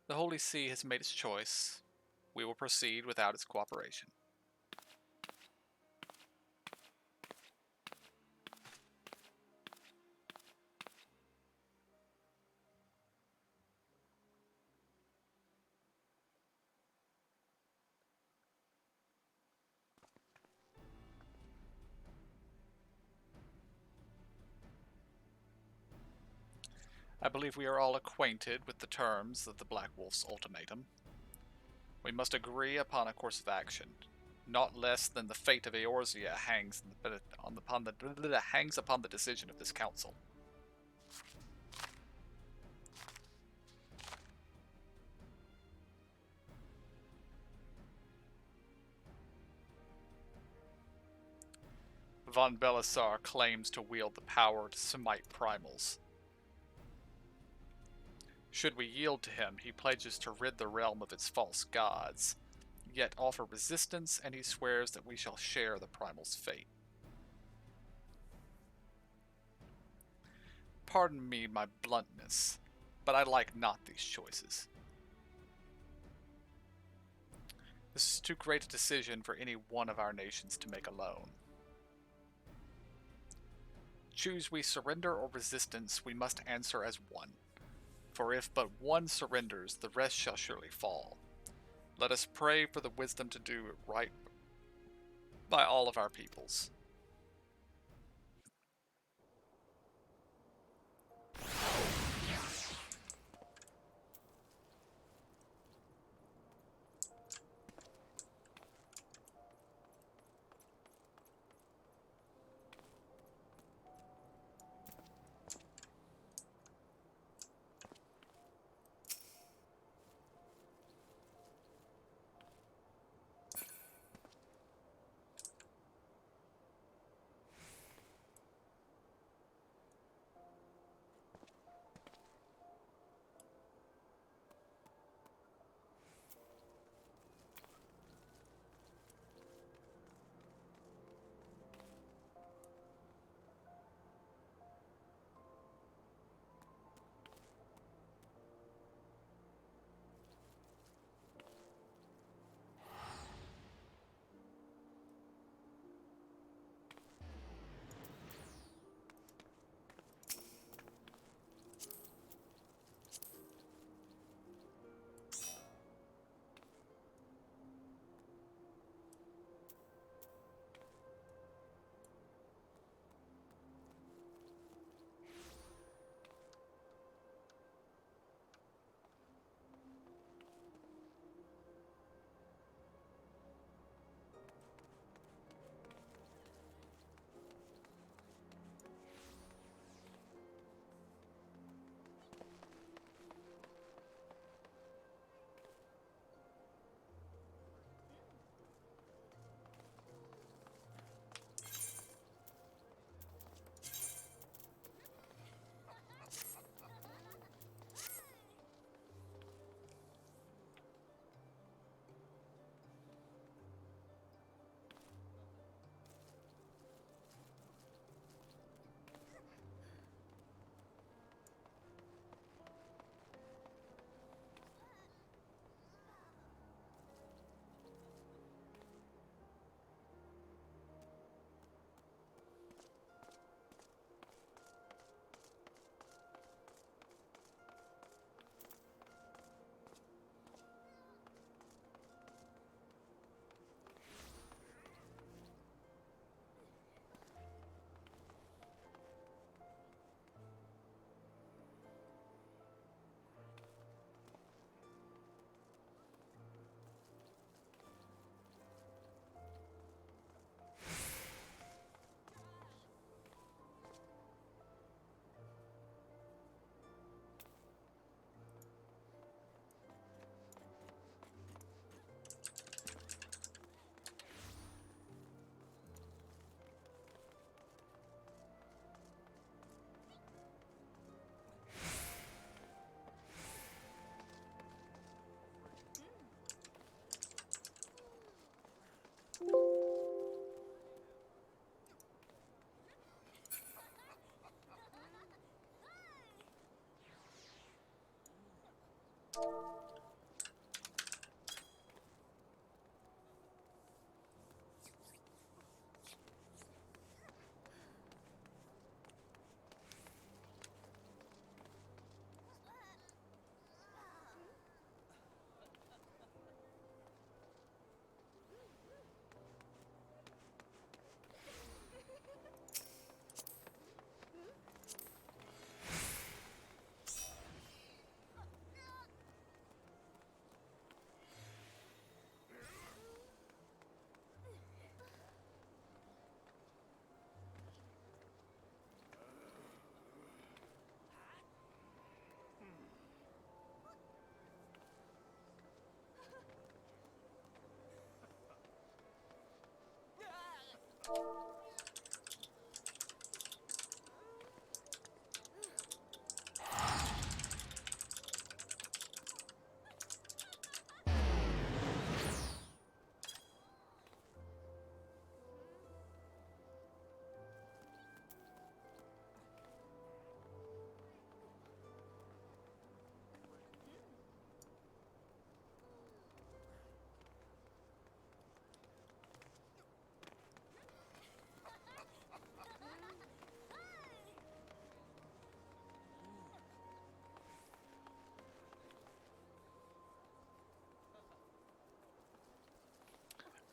The Holy See has made its choice. We will proceed without its cooperation. I believe we are all acquainted with the terms of the Black Wolf's ultimatum. We must agree upon a course of action, not less than the fate of Eorzea hangs upon the decision of this council. Von Belisar claims to wield the power to smite primals. Should we yield to him, he pledges to rid the realm of its false gods, yet offer resistance, and he swears that we shall share the primal's fate. Pardon me my bluntness, but I like not these choices. This is too great a decision for any one of our nations to make alone. Choose we surrender or resistance, we must answer as one. For if but one surrenders, the rest shall surely fall. Let us pray for the wisdom to do it right by all of our peoples.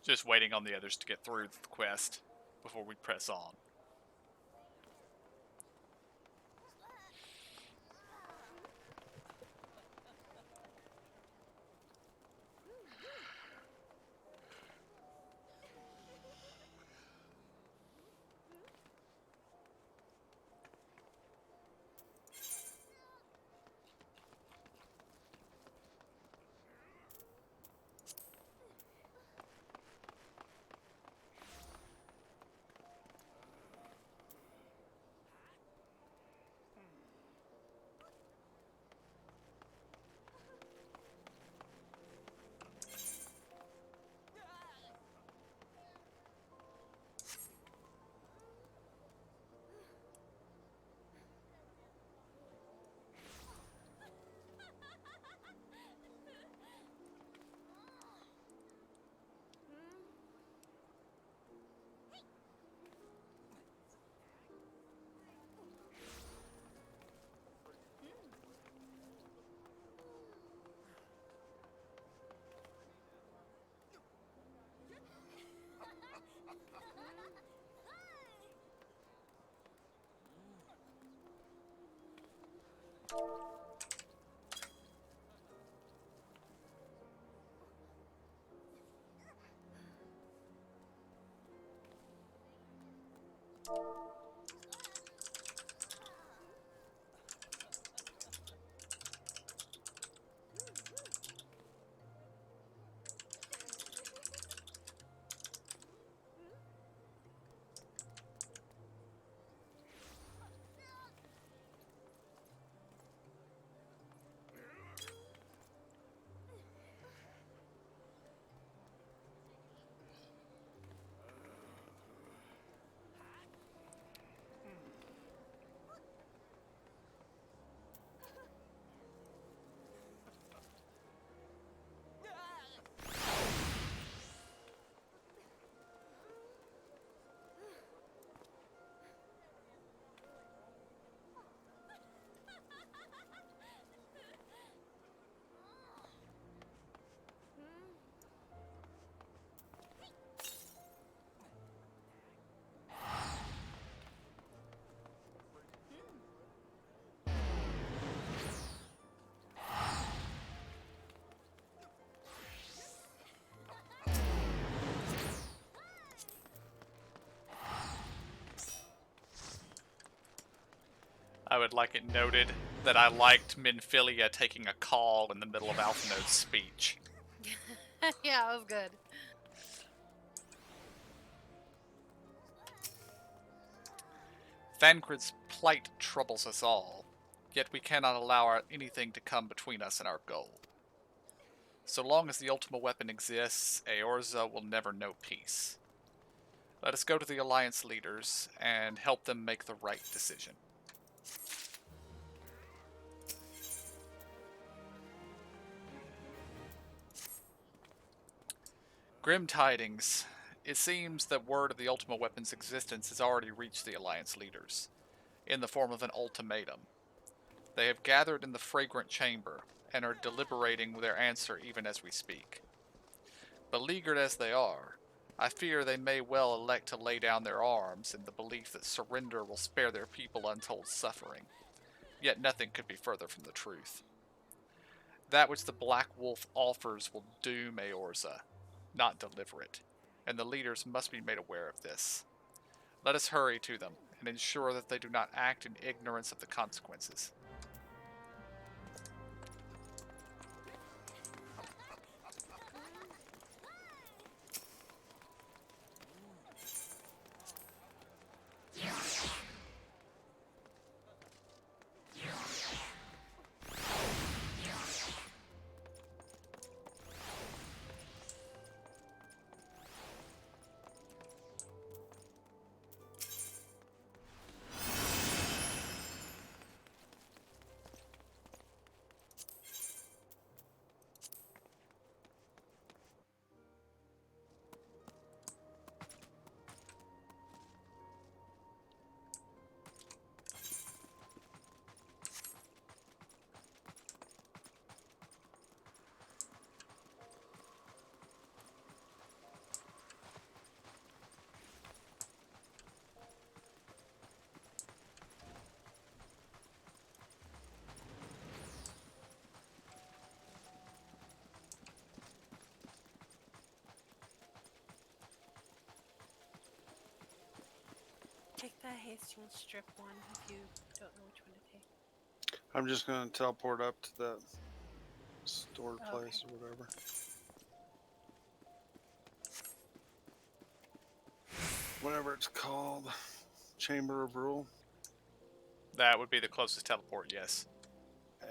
Just waiting on the others to get through the quest before we press on. I would like it noted that I liked Minfilia taking a call in the middle of Alphinode's speech. Yeah, it was good. Thancred's plight troubles us all, yet we cannot allow anything to come between us and our goal. So long as the Ultima weapon exists, Eorza will never know peace. Let us go to the Alliance leaders and help them make the right decision. Grim tidings. It seems that word of the Ultima weapon's existence has already reached the Alliance leaders, in the form of an ultimatum. They have gathered in the Fragrant Chamber, and are deliberating their answer even as we speak. Beleaguered as they are, I fear they may well elect to lay down their arms in the belief that surrender will spare their people untold suffering. Yet nothing could be further from the truth. That which the Black Wolf offers will doom Eorza, not deliver it, and the leaders must be made aware of this. Let us hurry to them, and ensure that they do not act in ignorance of the consequences. Take the Hastings strip one if you don't know which one to take. I'm just going to teleport up to the stored Okay. place or whatever. Whatever it's called. Chamber of Rule. That would be the closest teleport, yes. Yeah.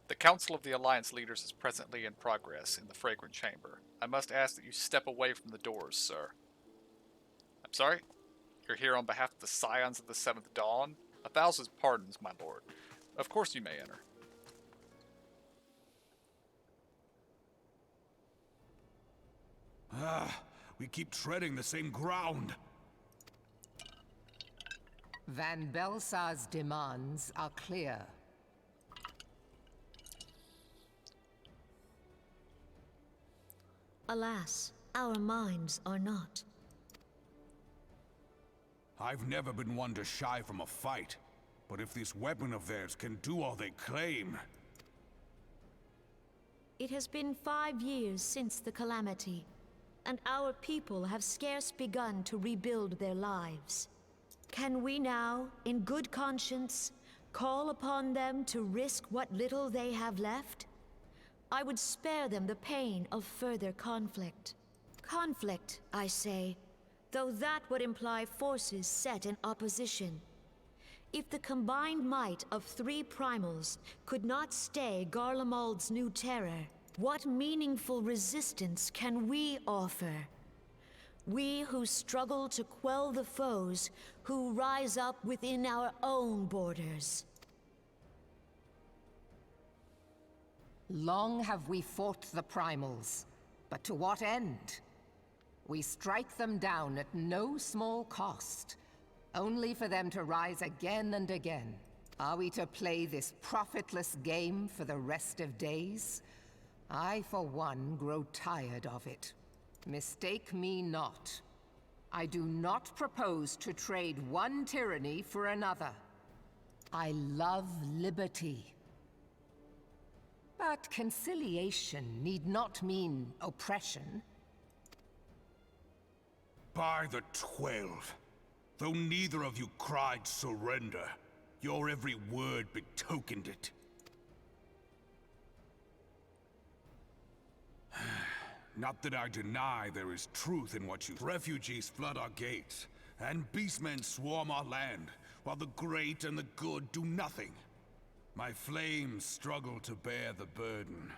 The Council of the Alliance leaders is presently in progress in the Fragrant Chamber. I must ask that you step away from the doors, sir. I'm sorry? You're here on behalf of the Scions of the Seventh Dawn? 1,000 pardons, my lord. Of course you may enter. We keep treading the same ground. Van Belsar's demands are clear. Alas, our minds are not. I've never been one to shy from a fight, but if this weapon of theirs can do all they claim... It has been 5 years since the calamity, and our people have scarce begun to rebuild their lives. Can we now, in good conscience, call upon them to risk what little they have left? I would spare them the pain of further conflict. Conflict, I say, though that would imply forces set in opposition. If the combined might of 3 primals could not stay Garlemald's new terror, what meaningful resistance can we offer? We who struggle to quell the foes who rise up within our own borders. Long have we fought the primals, but to what end? We strike them down at no small cost, only for them to rise again and again. Are we to play this profitless game for the rest of days? I, for one, grow tired of it. Mistake me not. I do not propose to trade one tyranny for another. I love liberty. But conciliation need not mean oppression. By the 12, though neither of you cried surrender, your every word betokened it. Not that I deny there is truth in what you... Refugees flood our gates, and beastmen swarm our land, while the great and the good do nothing. My flames struggle to bear the burden.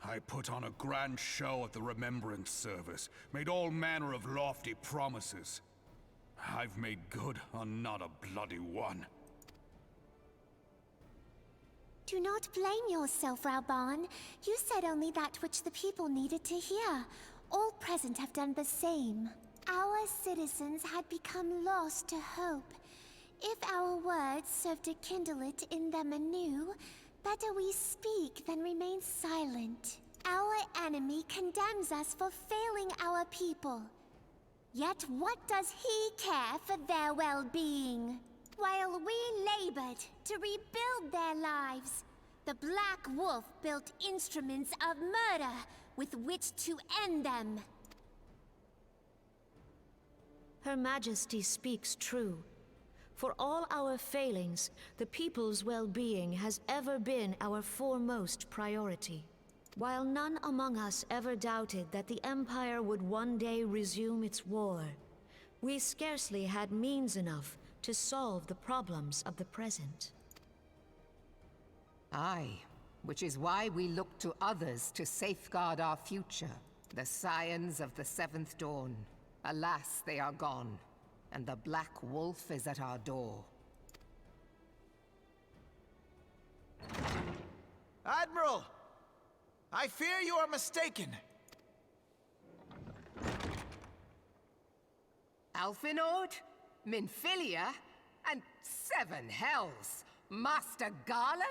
I put on a grand show at the Remembrance Service, made all manner of lofty promises. I've made good on not a bloody one. Do not blame yourself, Rauban. You said only that which the people needed to hear. All present have done the same. Our citizens had become lost to hope. If our words serve to kindle it in them anew, better we speak than remain silent. Our enemy condemns us for failing our people. Yet what does he care for their well-being? While we labored to rebuild their lives, the Black Wolf built instruments of murder with which to end them. Her Majesty speaks true. For all our failings, the people's well-being has ever been our foremost priority. While none among us ever doubted that the Empire would one day resume its war, we scarcely had means enough to solve the problems of the present. Aye, which is why we look to others to safeguard our future. The Scions of the Seventh Dawn. Alas, they are gone, and the Black Wolf is at our door. Admiral! I fear you are mistaken. Alfinord, Minfilia, and Seven Hells. Master Garland?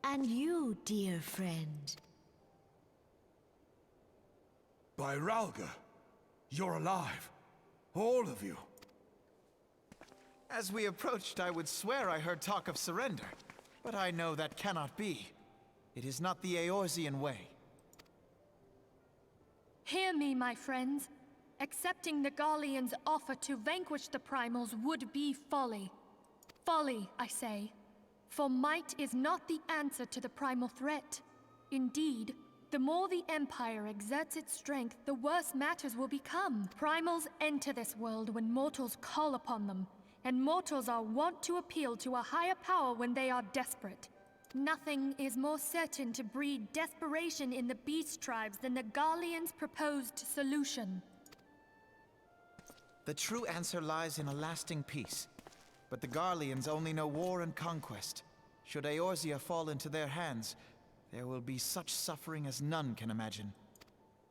And you, dear friend. By Ralga, you're alive. All of you. As we approached, I would swear I heard talk of surrender. But I know that cannot be. It is not the Eorzean way. Hear me, my friends. Accepting the Garleans' offer to vanquish the Primals would be folly. Folly, I say. For might is not the answer to the Primal threat. Indeed, the more the Empire exerts its strength, the worse matters will become. Primals enter this world when mortals call upon them, and mortals are wont to appeal to a higher power when they are desperate. Nothing is more certain to breed desperation in the beast tribes than the Garleans' proposed solution. The true answer lies in a lasting peace. But the Garleans only know war and conquest. Should Eorzea fall into their hands, there will be such suffering as none can imagine.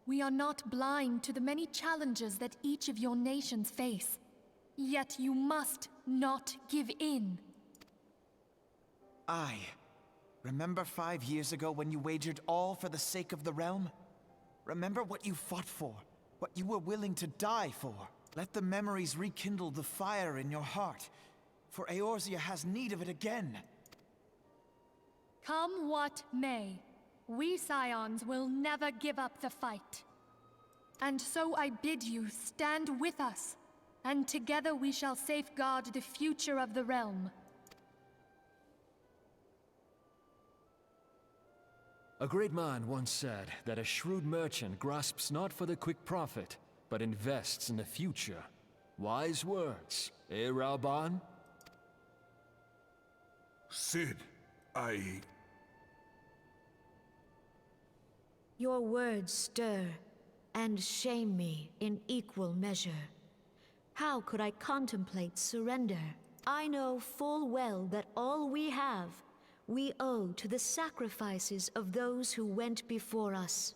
We are not blind to the many challenges that each of your nations face. Yet you must not give in. Aye. Remember 5 years ago when you wagered all for the sake of the realm? Remember what you fought for, what you were willing to die for. Let the memories rekindle the fire in your heart, for Eorzea has need of it again. Come what may, we Scions will never give up the fight. And so I bid you stand with us, and together we shall safeguard the future of the realm. A great man once said that a shrewd merchant grasps not for the quick profit, but invests in the future. Wise words, eh, Rauban? Sid, Your words stir and shame me in equal measure. How could I contemplate surrender? I know full well that all we have, we owe to the sacrifices of those who went before us.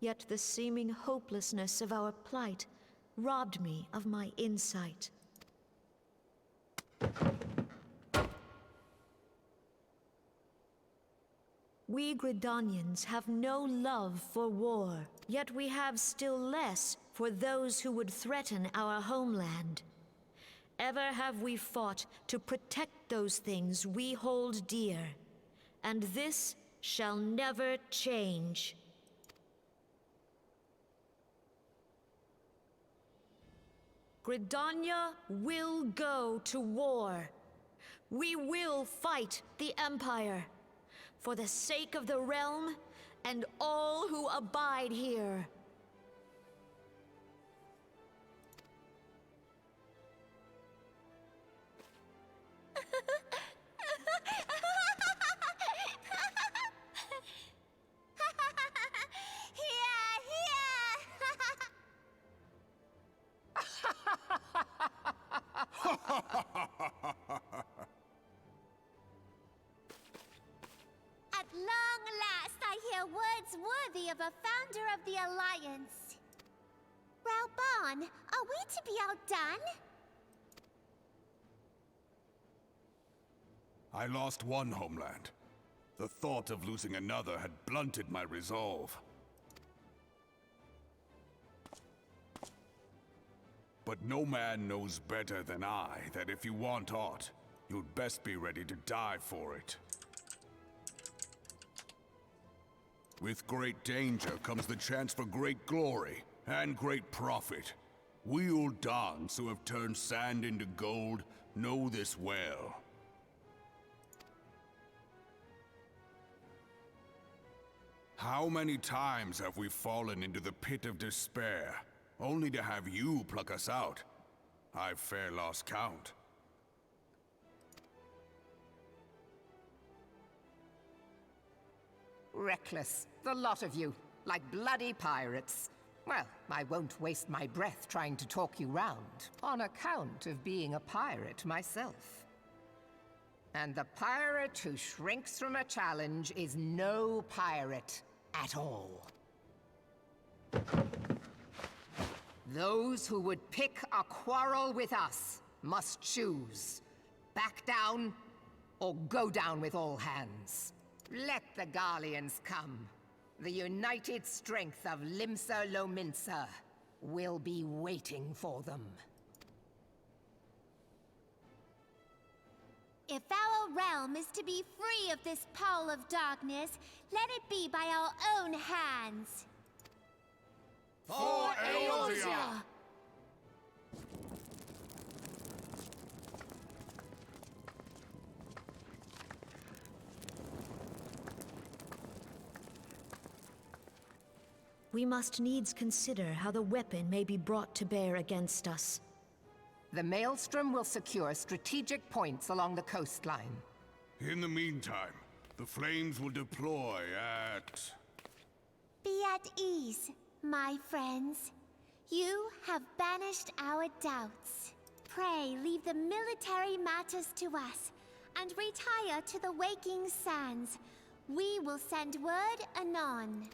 Yet the seeming hopelessness of our plight robbed me of my insight. We Gridanians have no love for war, yet we have still less for those who would threaten our homeland. Ever have we fought to protect those things we hold dear, and this shall never change. Gridania will go to war. We will fight the Empire. For the sake of the realm, and all who abide here. worthy of a founder of the Alliance. Raoban, are we to be outdone? I lost one homeland. The thought of losing another had blunted my resolve. But no man knows better than I that if you want aught, you'd best be ready to die for it. With great danger comes the chance for great glory and great profit. We Uldans who have turned sand into gold know this well. How many times have we fallen into the pit of despair, only to have you pluck us out? I've fair lost count. Reckless, the lot of you, like bloody pirates. Well, I won't waste my breath trying to talk you round, on account of being a pirate myself. And the pirate who shrinks from a challenge is no pirate at all. Those who would pick a quarrel with us must choose. Back down, or go down with all hands. Let the Garleans come. The united strength of Limsa Lominsa will be waiting for them. If our realm is to be free of this pall of darkness, let it be by our own hands. For Eorzea! We must needs consider how the weapon may be brought to bear against us. The Maelstrom will secure strategic points along the coastline. In the meantime, the flames will deploy at... Be at ease, my friends. You have banished our doubts. Pray leave the military matters to us, and retire to the waking sands. We will send word anon.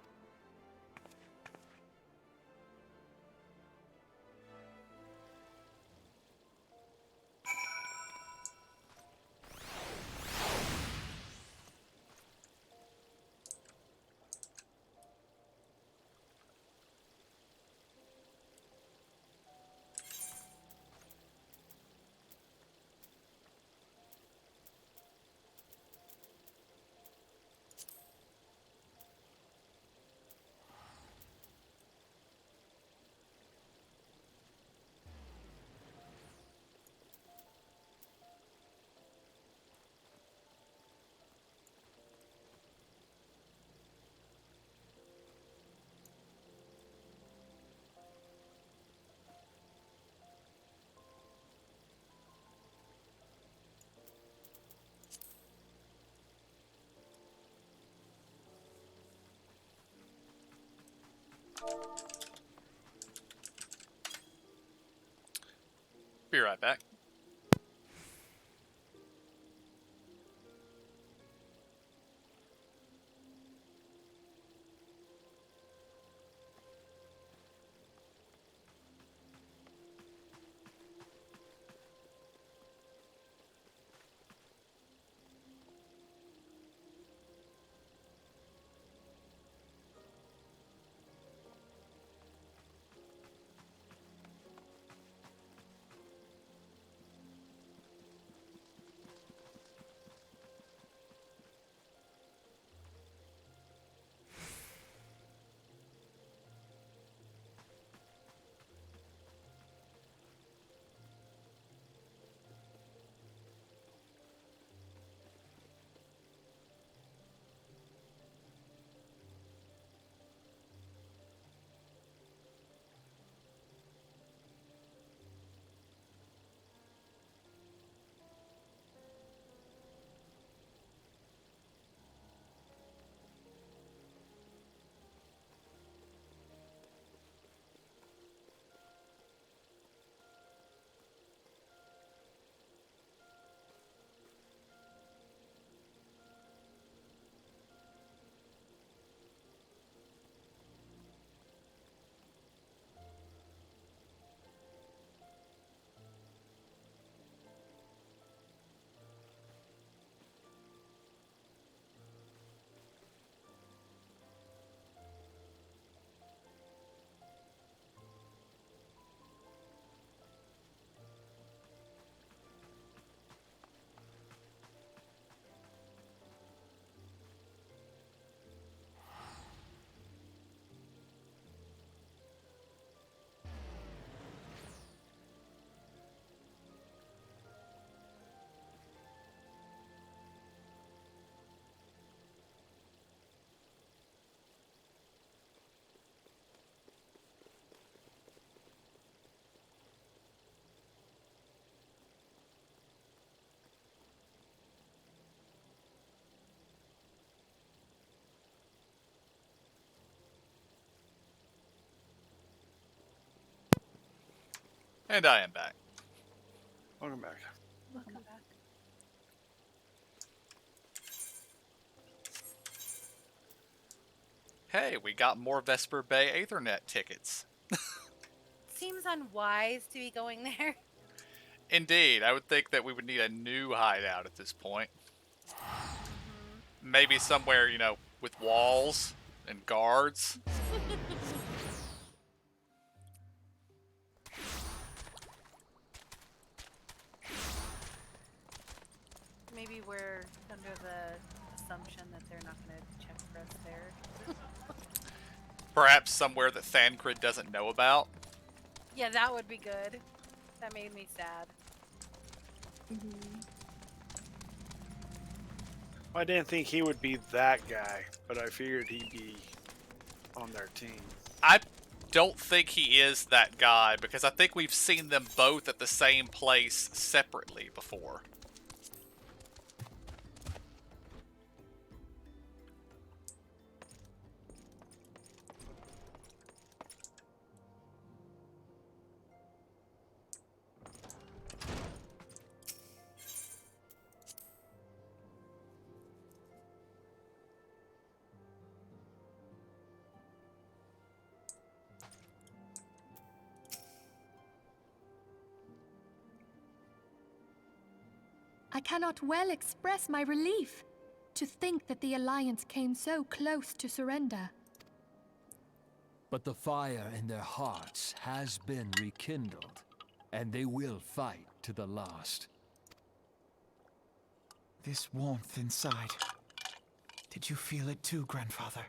Be right back. And I am back. Welcome back. Welcome back. Hey, we got more Vesper Bay Aethernet tickets. Seems unwise to be going there. Indeed, I would think that we would need a new hideout at this point. Maybe somewhere, you know, with walls and guards. Maybe we're under the assumption that they're not going to check for us there. Perhaps somewhere that Thancred doesn't know about. Yeah, that would be good. That made me sad. I didn't think he would be that guy, but I figured he'd be on their team. I don't think he is that guy because I think we've seen them both at the same place separately before. I cannot well express my relief to think that the Alliance came so close to surrender. But the fire in their hearts has been rekindled, and they will fight to the last. This warmth inside. Did you feel it too, Grandfather?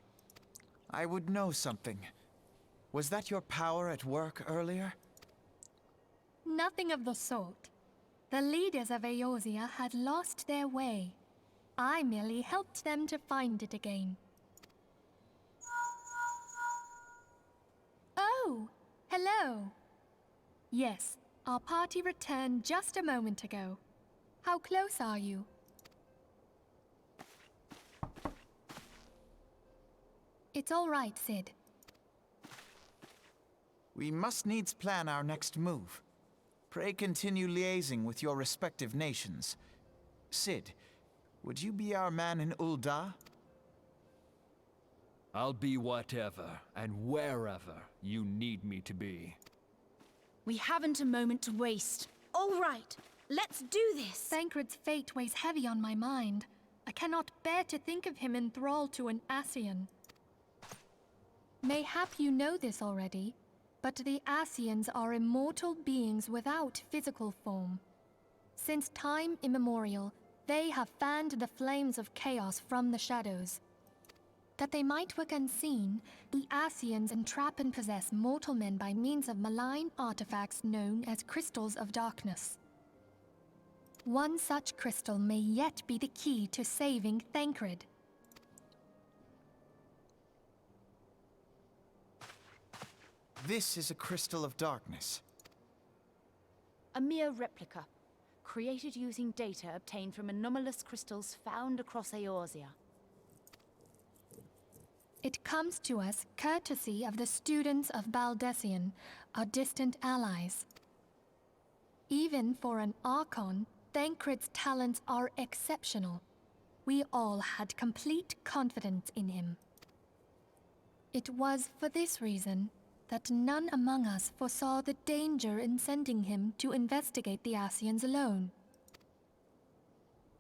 I would know something. Was that your power at work earlier? Nothing of the sort. The leaders of Eorzea had lost their way. I merely helped them to find it again. Oh, hello. Yes, our party returned just a moment ago. How close are you? It's all right, Sid. We must needs plan our next move. Pray continue liaising with your respective nations. Sid, would you be our man in Ul'dah? I'll be whatever and wherever you need me to be. We haven't a moment to waste. All right, let's do this. Thancred's fate weighs heavy on my mind. I cannot bear to think of him in thrall to an Ascian. Mayhap you know this already, but the Ascians are immortal beings without physical form. Since time immemorial, they have fanned the flames of chaos from the shadows. That they might work unseen, the Ascians entrap and possess mortal men by means of malign artifacts known as crystals of darkness. One such crystal may yet be the key to saving Thancred. This is a crystal of darkness. A mere replica, created using data obtained from anomalous crystals found across Eorzea. It comes to us courtesy of the students of Baldessian, our distant allies. Even for an Archon, Thancred's talents are exceptional. We all had complete confidence in him. It was for this reason that none among us foresaw the danger in sending him to investigate the Ascians alone.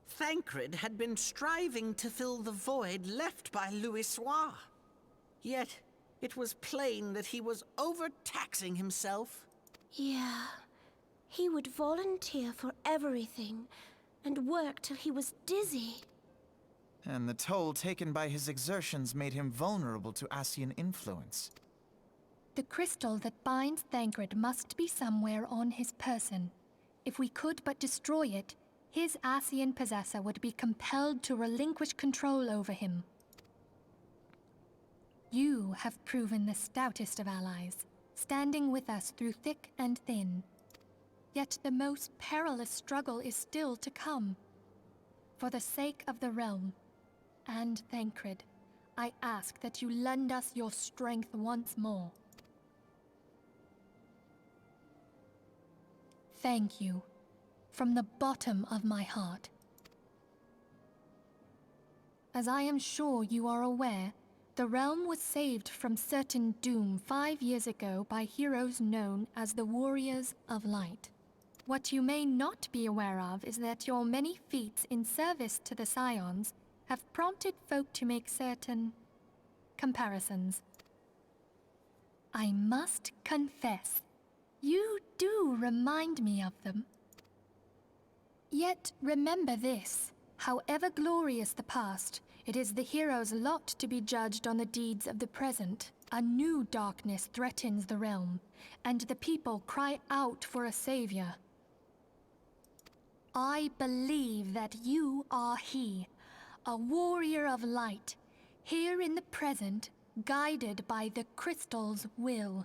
Thancred had been striving to fill the void left by Louisoix. Yet, it was plain that he was overtaxing himself. Yeah, he would volunteer for everything and work till he was dizzy. And the toll taken by his exertions made him vulnerable to Ascian influence. The crystal that binds Thancred must be somewhere on his person. If we could but destroy it, his Ascian possessor would be compelled to relinquish control over him. You have proven the stoutest of allies, standing with us through thick and thin. Yet the most perilous struggle is still to come. For the sake of the realm, and Thancred, I ask that you lend us your strength once more. thank you. From the bottom of my heart. As I am sure you are aware, the realm was saved from certain doom 5 years ago by heroes known as the Warriors of Light. What you may not be aware of is that your many feats in service to the Scions have prompted folk to make certain comparisons. I must confess, you do remind me of them. Yet remember this, however glorious the past, it is the hero's lot to be judged on the deeds of the present. A new darkness threatens the realm, and the people cry out for a savior. I believe that you are he, a warrior of light, here in the present, guided by the crystal's will.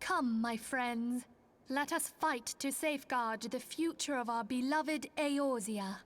Come, my friends, let us fight to safeguard the future of our beloved Eorzea.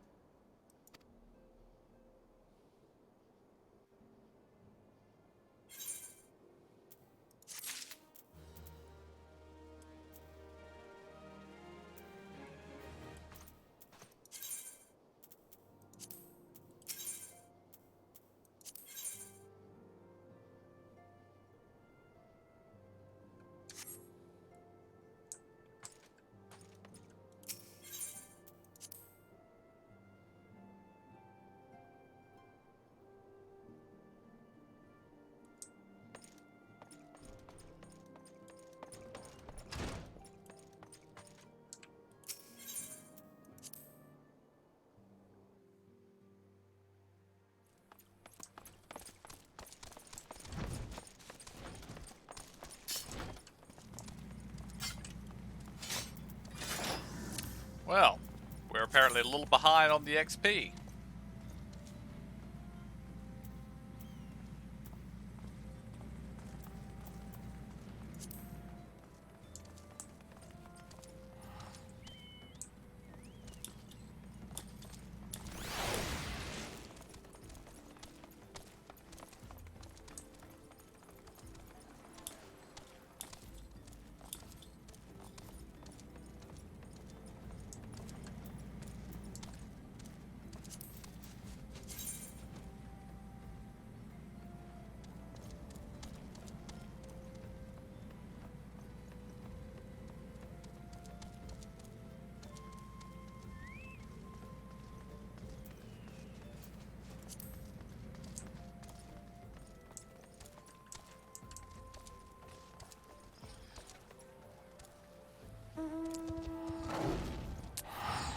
Well, we're apparently a little behind on the XP.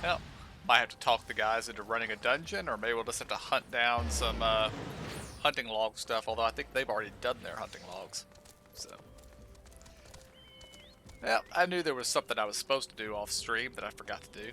Well, might have to talk the guys into running a dungeon, or maybe we'll just have to hunt down some hunting log stuff, although I think they've already done their hunting logs. So, well, I knew there was something I was supposed to do off stream that I forgot to do.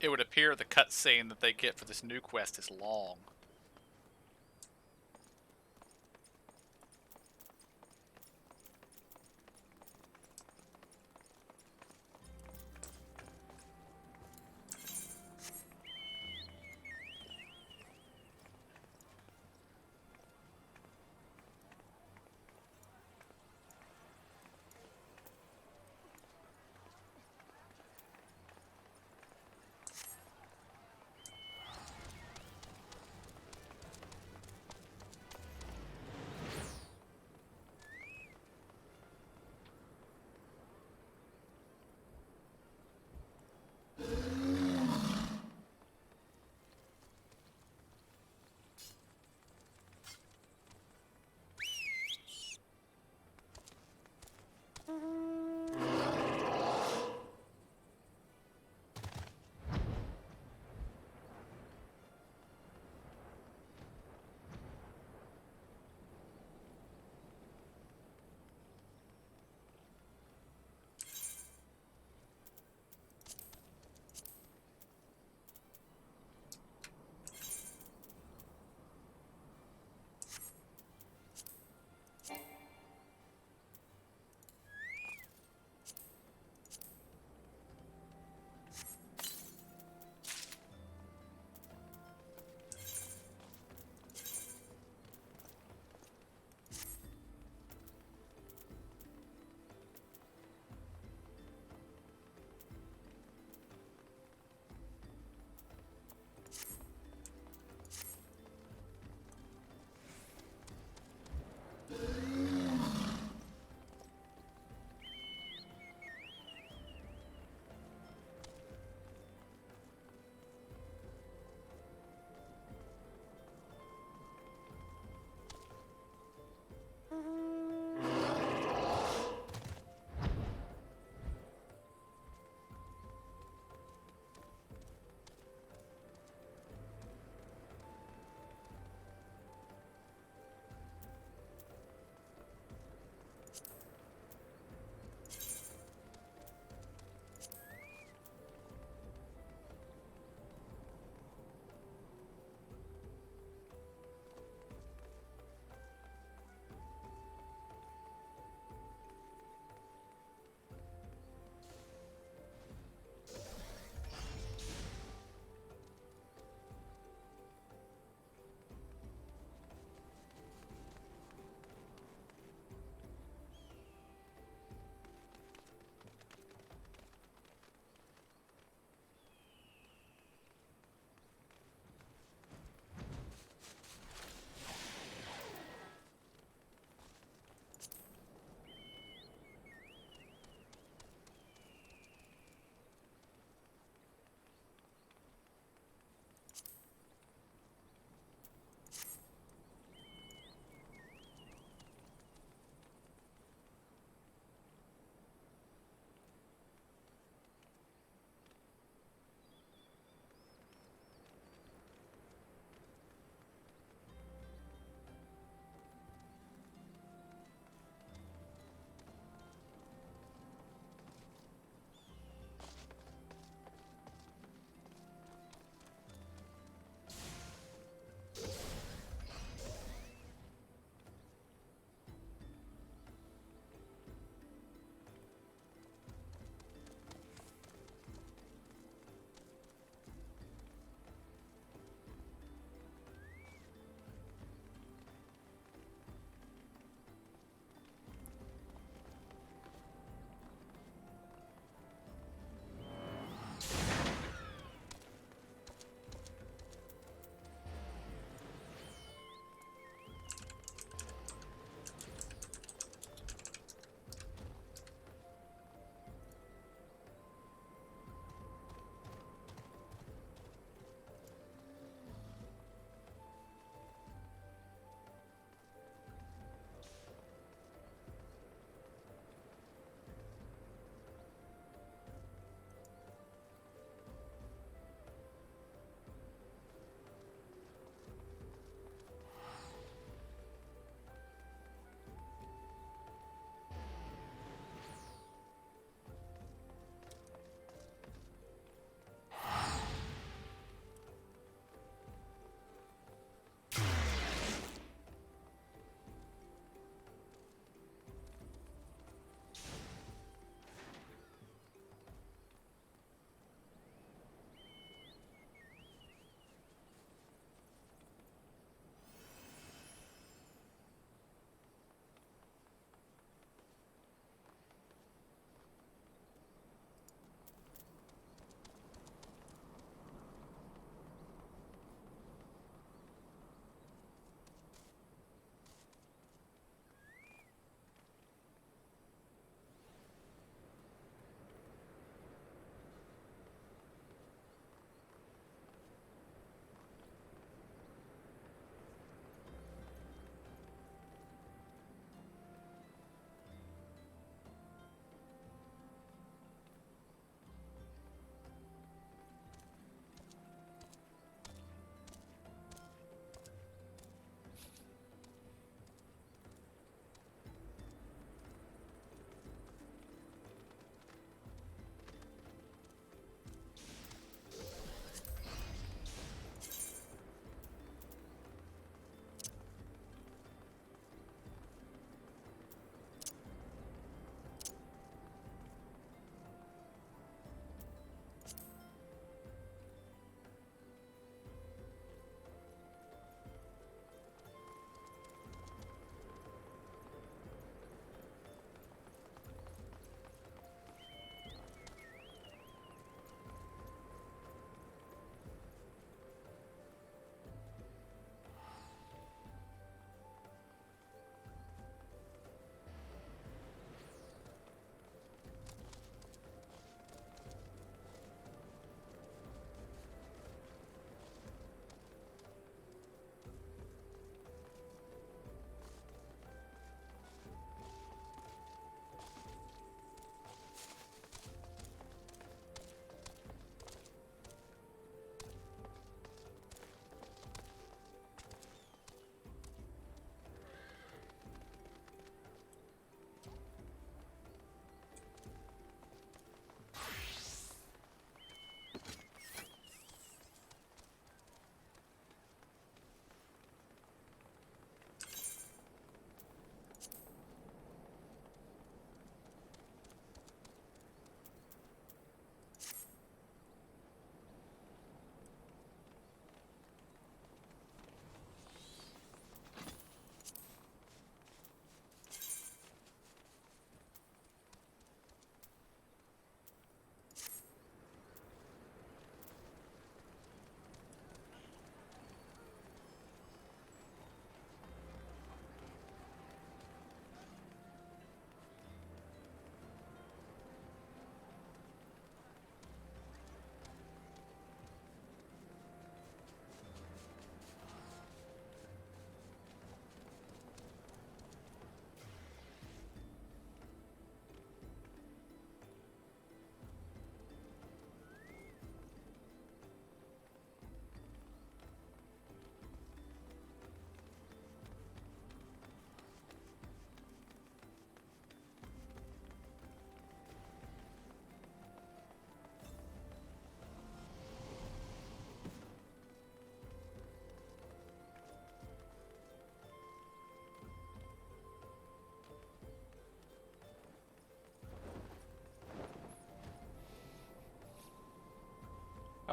it would appear the cutscene that they get for this new quest is long.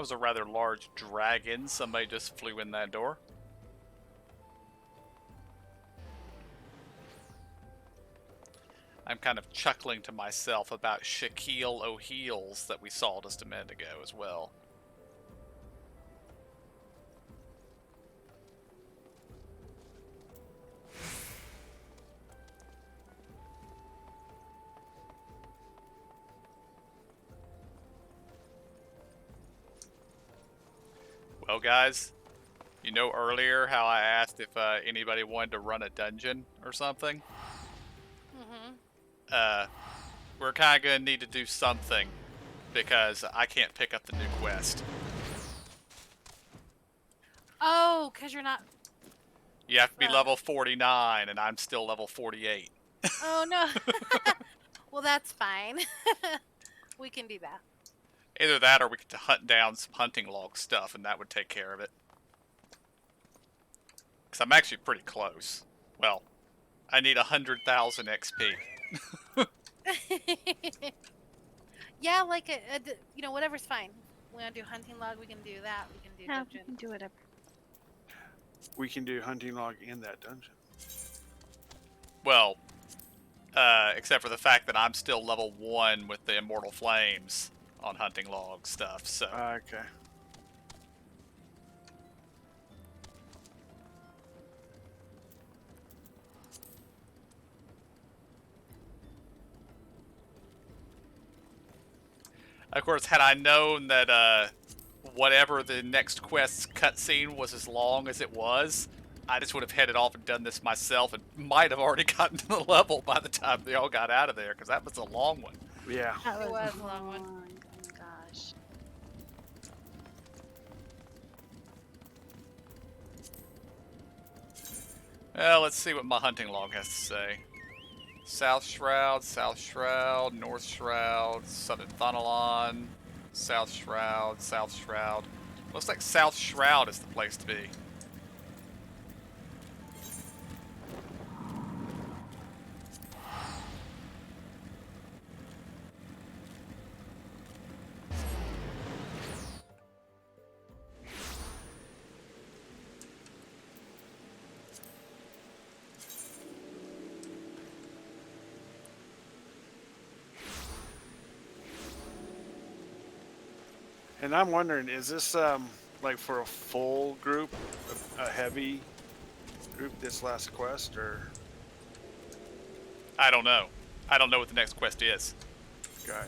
was a rather large dragon. Somebody just flew in that door. I'm kind of chuckling to myself about Shaquille O'Heels that we saw just a minute ago as well. Well, guys, you know earlier how I asked if anybody wanted to run a dungeon or something? Mm-hmm. We're kind of going to need to do something because I can't pick up the new quest. Oh, because you're not... You have to be level 49, and I'm still level 48. Oh, no. Well, that's fine. We can do that. Either that or we could hunt down some hunting log stuff, and that would take care of it. Because I'm actually pretty close. Well, I need 100,000 XP. Yeah, like you know, whatever's fine. We want to do hunting log, we can do that. We can do dungeon. We can do whatever. We can do hunting log in that dungeon. Well, except for the fact that I'm still level 1 with the Immortal Flames on hunting log stuff, so... Okay. Of course, had I known that whatever the next quest's cutscene was as long as it was, I just would have headed off and done this myself and might have already gotten to the level by the time they all got out of there, because that was a long one. Yeah. It was a long one. Oh, gosh. Well, let's see what my hunting log has to say. South Shroud, North Shroud, Southern Thunalon, South Shroud. Looks like South Shroud is the place to be. And I'm wondering, is this like for a full group, a heavy group, this last quest, or? I don't know. I don't know what the next quest is. Gaia.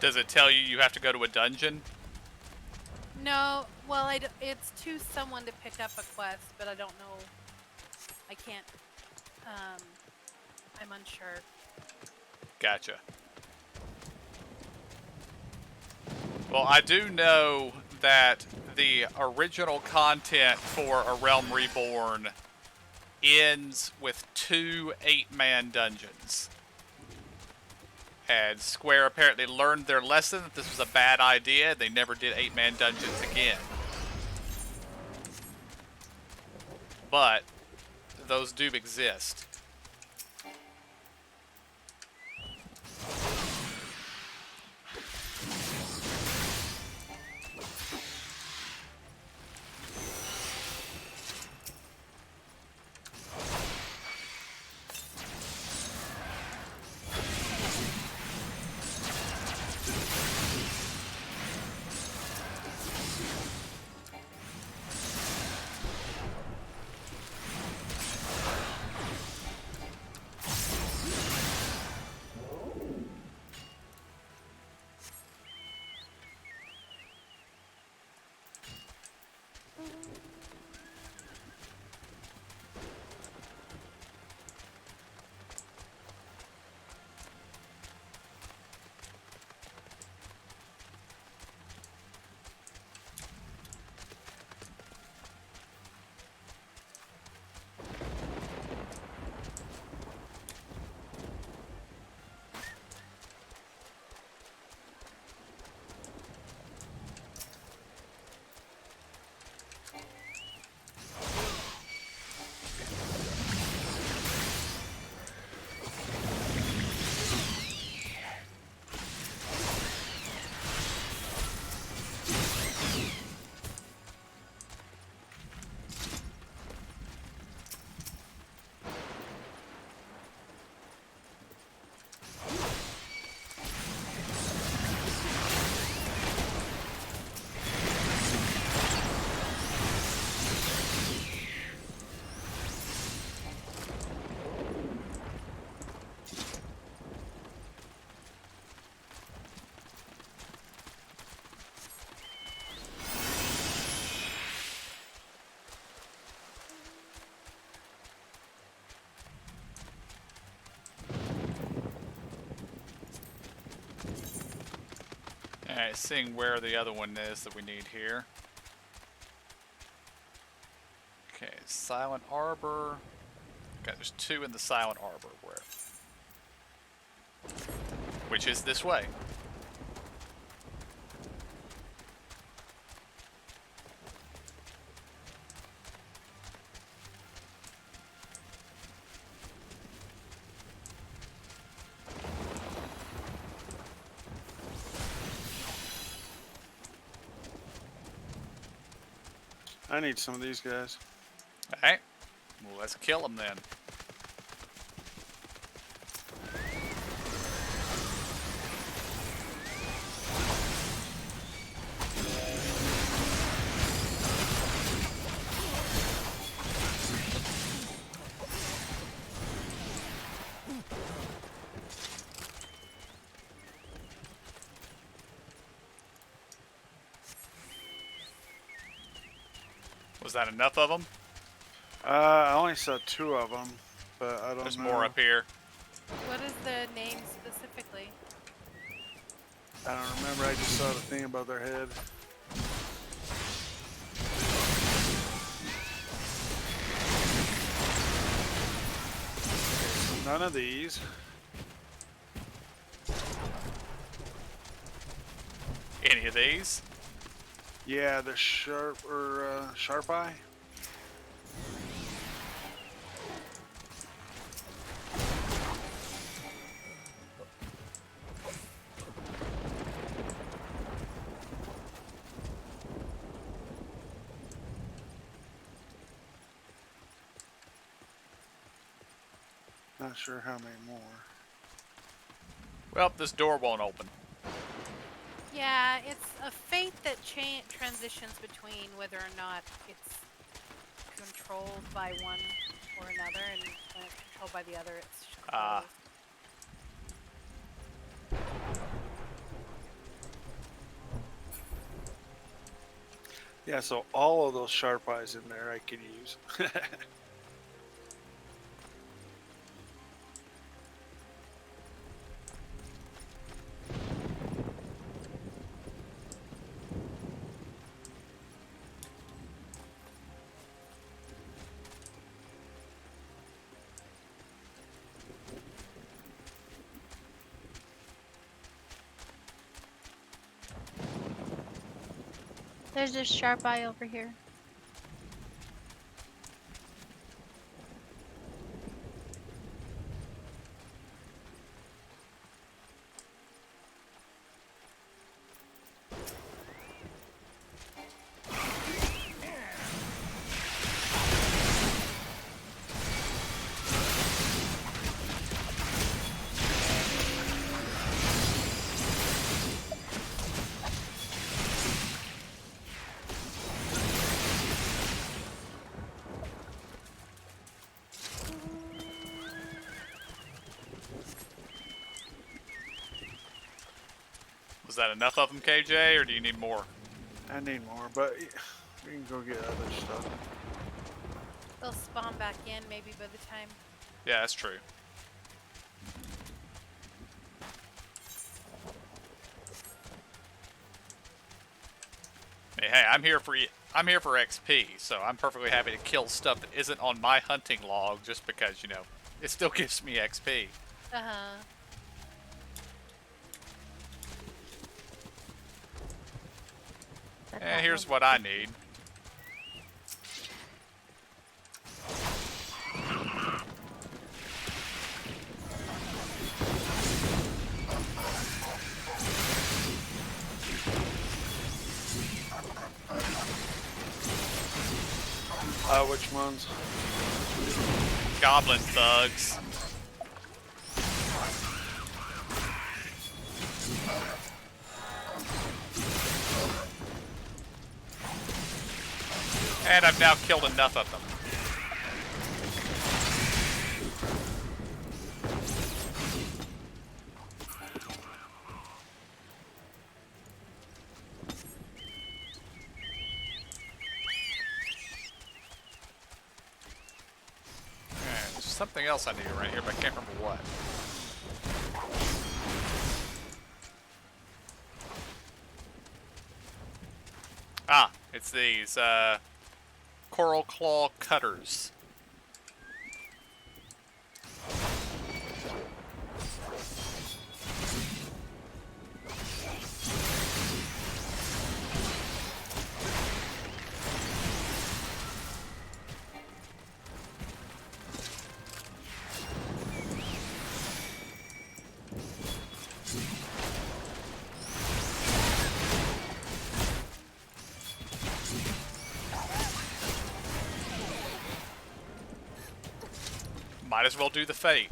Does it tell you you have to go to a dungeon? No, well, it's to someone to pick up a quest, but I don't know. I can't. I'm unsure. Gotcha. Well, I do know that the original content for A Realm Reborn ends with 2 8-man dungeons. And Square apparently learned their lesson that this was a bad idea. They never did 8-man dungeons again. But those do exist. Alright, seeing where the other one is that we need here. Okay, Silent Arbor. Okay, there's 2 in the Silent Arbor. Which is this way. I need some of these guys. Alright. Well, let's kill them then. Was that enough of them? I only saw 2 of them, but I don't know. There's more up here. What is the name specifically? I don't remember. I just saw the thing above their head. Okay, so none of these. Any of these? Yeah, the sharp eye. Not sure how many more. Well, this door won't open. Yeah, it's a fate that transitions between whether or not it's controlled by one or another, and when it's controlled by the other, it's closed. Yeah, so all of those sharp eyes in there I could use. There's a sharp eye over here. Was that enough of them, KJ, or do you need more? I need more, but we can go get other stuff. They'll spawn back in maybe by the time. Yeah, that's true. Hey, I'm here for XP, so I'm perfectly happy to kill stuff that isn't on my hunting log just because, you know, it still gives me XP. Uh-huh. And here's what I need. Which ones? Goblin thugs. And I've now killed enough of them. There's something else I need around here, but I can't remember what. Ah, it's these coral claw cutters. Might as well do the fate.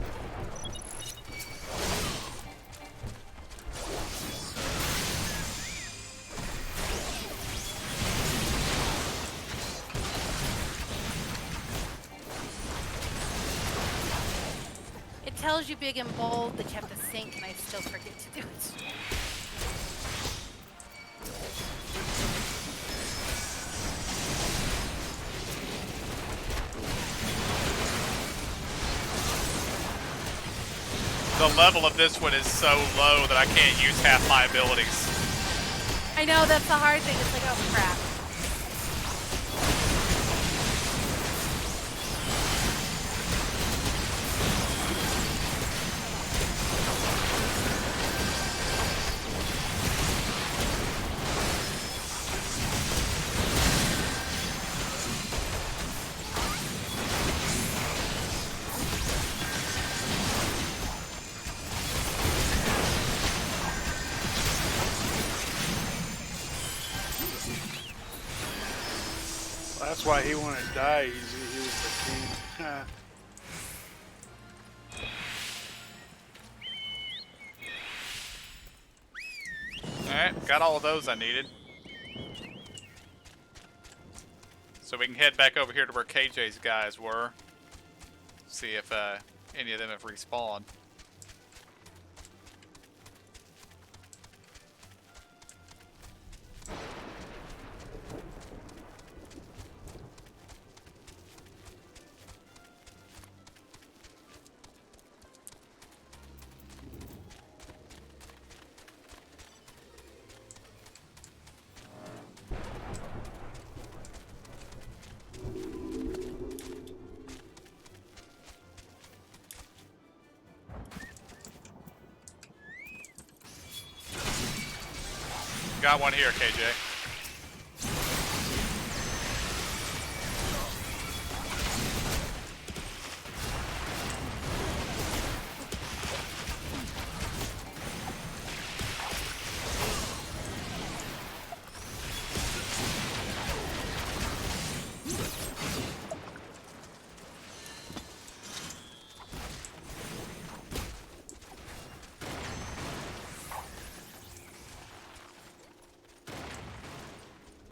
It tells you big and bold that you have to sync, and I still forget to do it. The level of this one is so low that I can't use half my abilities. I know, that's the hard thing. It's like, oh crap. That's why he wanted to die. He was the king. Alright, got all of those I needed. So we can head back over here to where KJ's guys were. See if any of them have respawned. Got one here, KJ.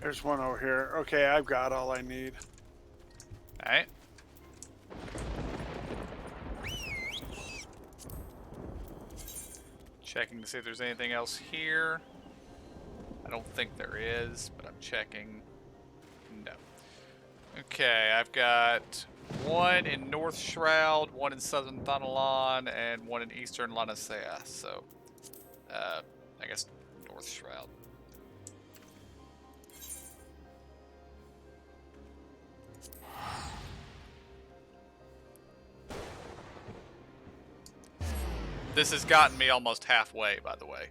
There's one over here. Okay, I've got all I need. Alright. Checking to see if there's anything else here. I don't think there is, but I'm checking. No. Okay, I've got one in North Shroud, one in Southern Thanalan, and one in Eastern Lanacea. So, I guess North Shroud. This has gotten me almost halfway, by the way.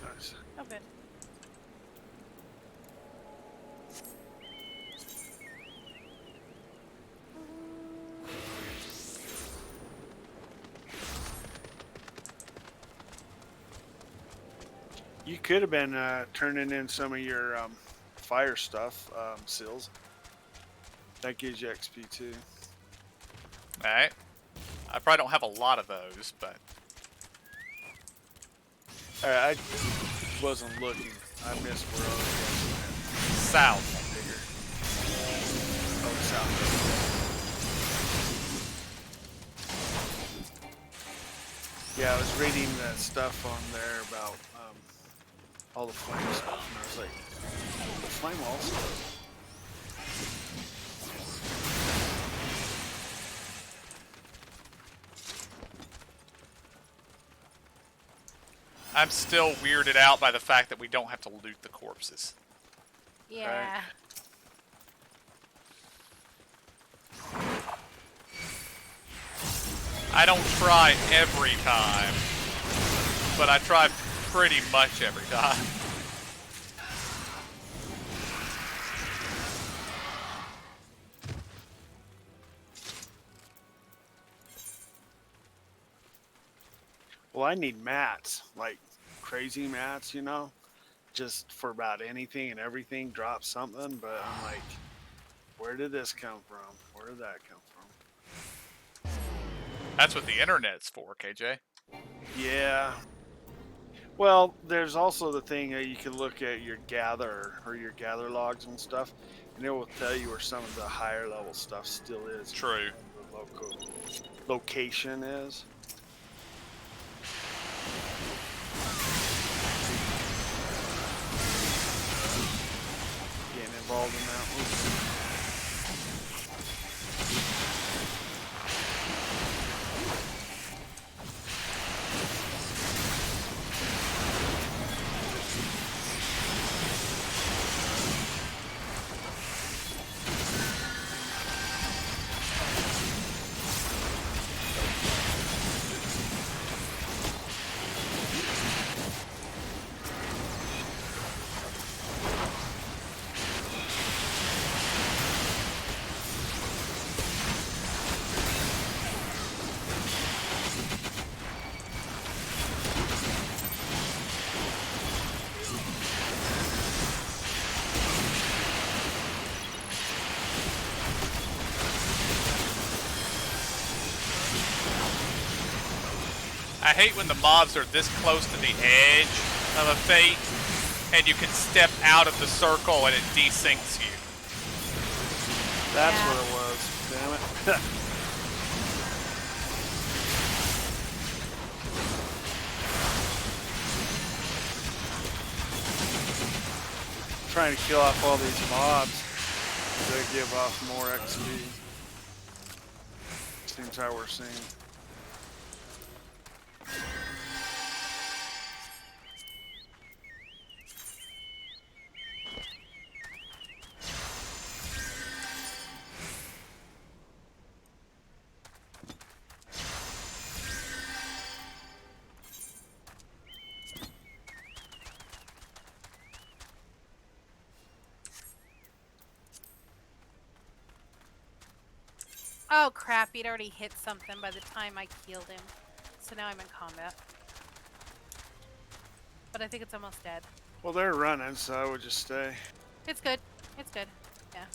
Nice. Oh, good. You could have been turning in some of your fire stuff, Sills. That gives you XP too. Alright. I probably don't have a lot of those, but... I wasn't looking. I missed where I was. South, I figured. Oh, south. Yeah, I was reading the stuff on there about all the flame stuff, and I was like, the flame also. I'm still weirded out by the fact that we don't have to loot the corpses. Yeah. I don't try every time, but I try pretty much every time. Well, I need mats, like crazy mats, you know, just for about anything and everything. Drop something, but I'm like, where did this come from? Where did that come from? That's what the internet's for, KJ. Yeah. Well, there's also the thing that you can look at your gather or your gather logs and stuff, and it will tell you where some of the higher level stuff still is. True. The location is. Getting involved in that one. I hate when the mobs are this close to the edge of a fate, and you can step out of the circle and it desyncs you. That's what it was. Damn it. Trying to kill off all these mobs to give off more XP. Seems how we're seeing. Oh crap, he'd already hit something by the time I killed him. So now I'm in combat. But I think it's almost dead. Well, they're running, so I would just stay. It's good. It's good. Yeah.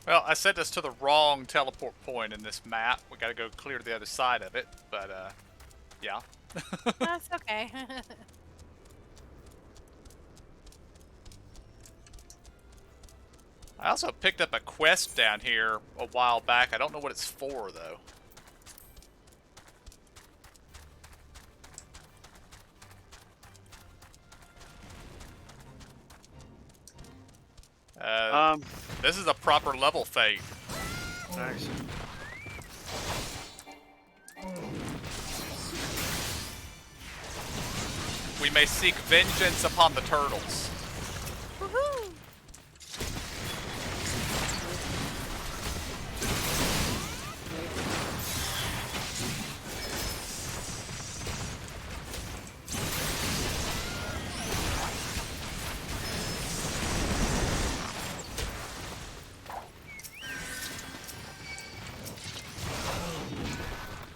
Well, I sent us to the wrong teleport point in this map. We gotta go clear to the other side of it, but, yeah. That's okay. I also picked up a quest down here a while back. I don't know what it's for, though. This is a proper level fate. Nice. We may seek vengeance upon the turtles. Woohoo!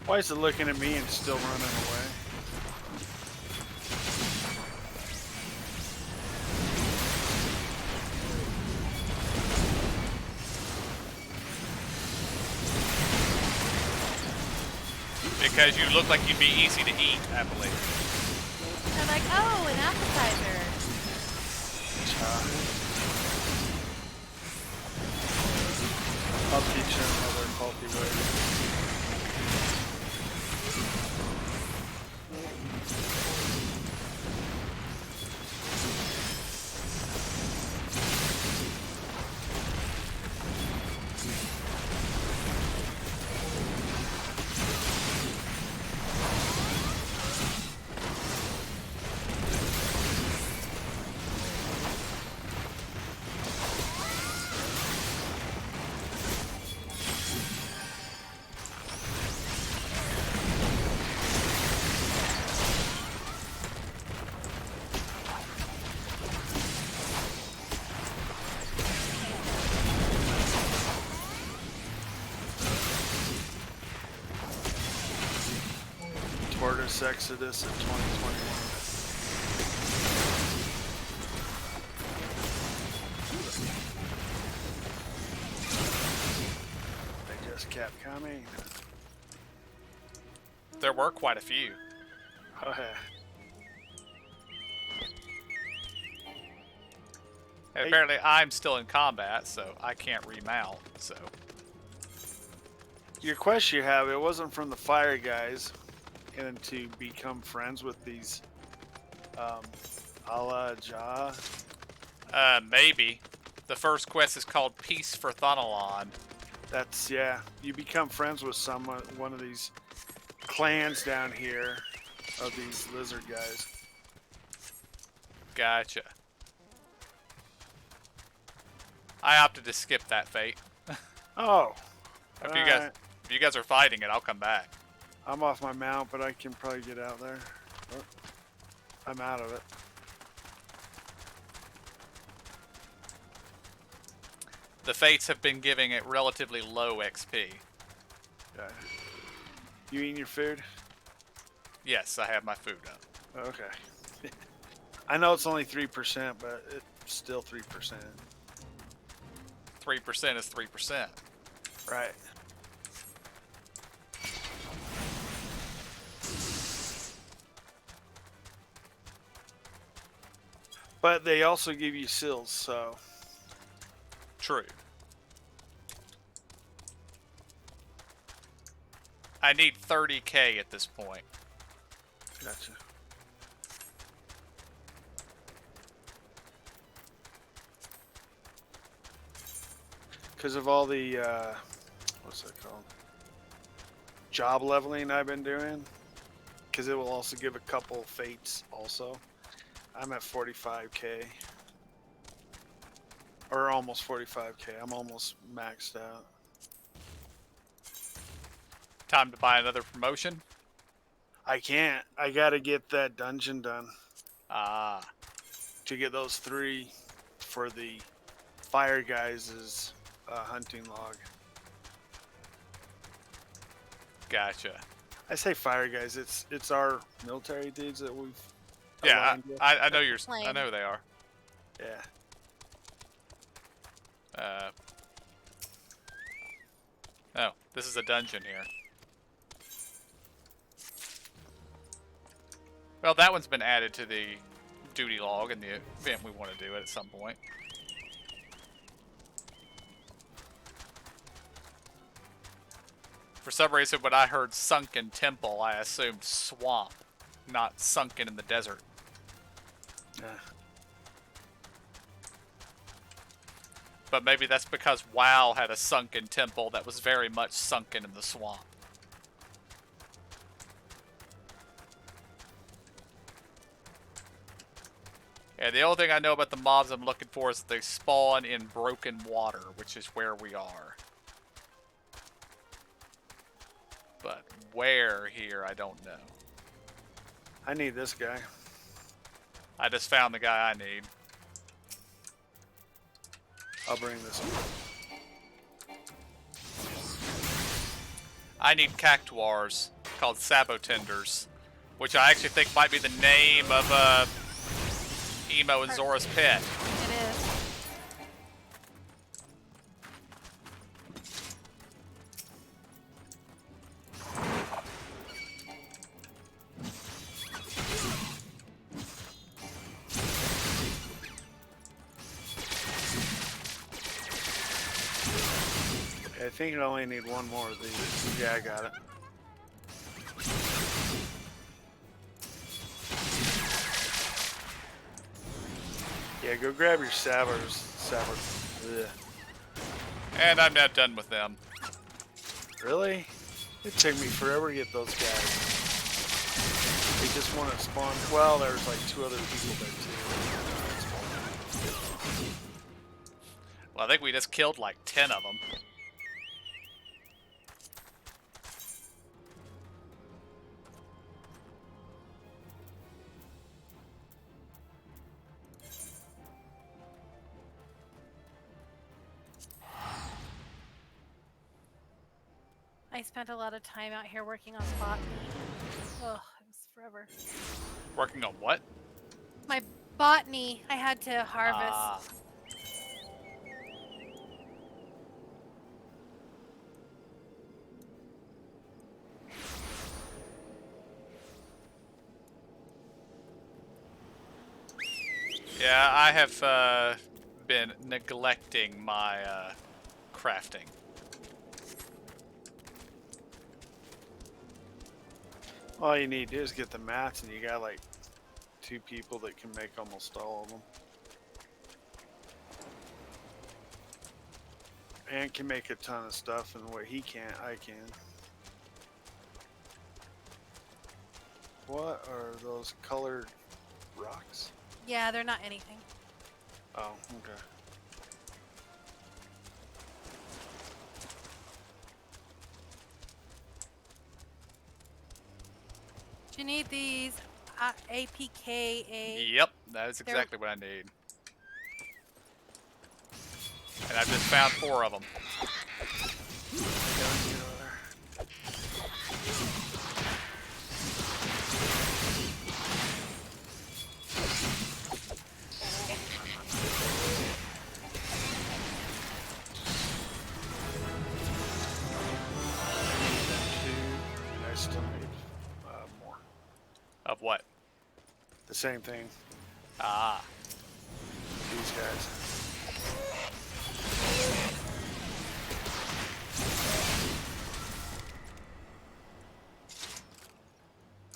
Why is it looking at me and still running away? Because you look like you'd be easy to eat, I believe. They're like, oh, an appetizer. I'll teach you another faulty way. this Exodus of 2021. They just kept coming. There were quite a few. Oh, yeah. And apparently I'm still in combat, so I can't remount, so. Your quest you have, it wasn't from the fire guys, and to become friends with these, Allah Jah. Maybe. The first quest is called Peace for Thonalon. That's, yeah. You become friends with someone, one of these clans down here of these lizard guys. Gotcha. I opted to skip that fate. Oh. If you guys are fighting it, I'll come back. I'm off my mount, but I can probably get out there. Oh, I'm out of it. The fates have been giving it relatively low XP. Yeah. You eating your food? Yes, I have my food up. Okay. I know it's only 3%, but it's still 3%. 3% is 3%. Right. But they also give you seals, so. True. I need 30k at this point. Gotcha. Because of all the, what's that called? Job leveling I've been doing. Because it will also give a couple fates also. I'm at 45k. Or almost 45k. I'm almost maxed out. Time to buy another promotion? I can't. I gotta get that dungeon done. Ah. To get those 3 for the fire guys' hunting log. Gotcha. I say fire guys. It's our military dudes that we've. Yeah, I know Plane. I know they are. Yeah. Oh, this is a dungeon here. Well, that one's been added to the duty log in the event we want to do it at some point. For some reason, when I heard sunken temple, I assumed swamp, not sunken in the desert. Yeah. But maybe that's because WoW had a sunken temple that was very much sunken in the swamp. Yeah, the only thing I know about the mobs I'm looking for is that they spawn in broken water, which is where we are. But where here, I don't know. I need this guy. I just found the guy I need. I'll bring this one. I need cactuars called sabotenders, which I actually think might be the name of Emo and Zora's pet. It is. I think I only need one more of these. Yeah, I got it. Yeah, go grab your sabers. Ugh. And I'm now done with them. Really? It took me forever to get those guys. They just want to spawn. Well, there's like 2 other people there too. Well, I think we just killed like 10 of them. I spent a lot of time out here working on bot meat. Ugh, it was forever. Working on what? My botany, I had to harvest. Ah. Yeah, I have been neglecting my crafting. All you need to do is get the mats, and you got like 2 people that can make almost all of them. And can make a ton of stuff, and what he can't, I can. What are those colored rocks? Yeah, they're not anything. Oh, okay. Do you need these APKA? Yep, that is exactly what I need. And I've just found 4 of them. And I still need more. Of what? The same thing. Ah. These guys.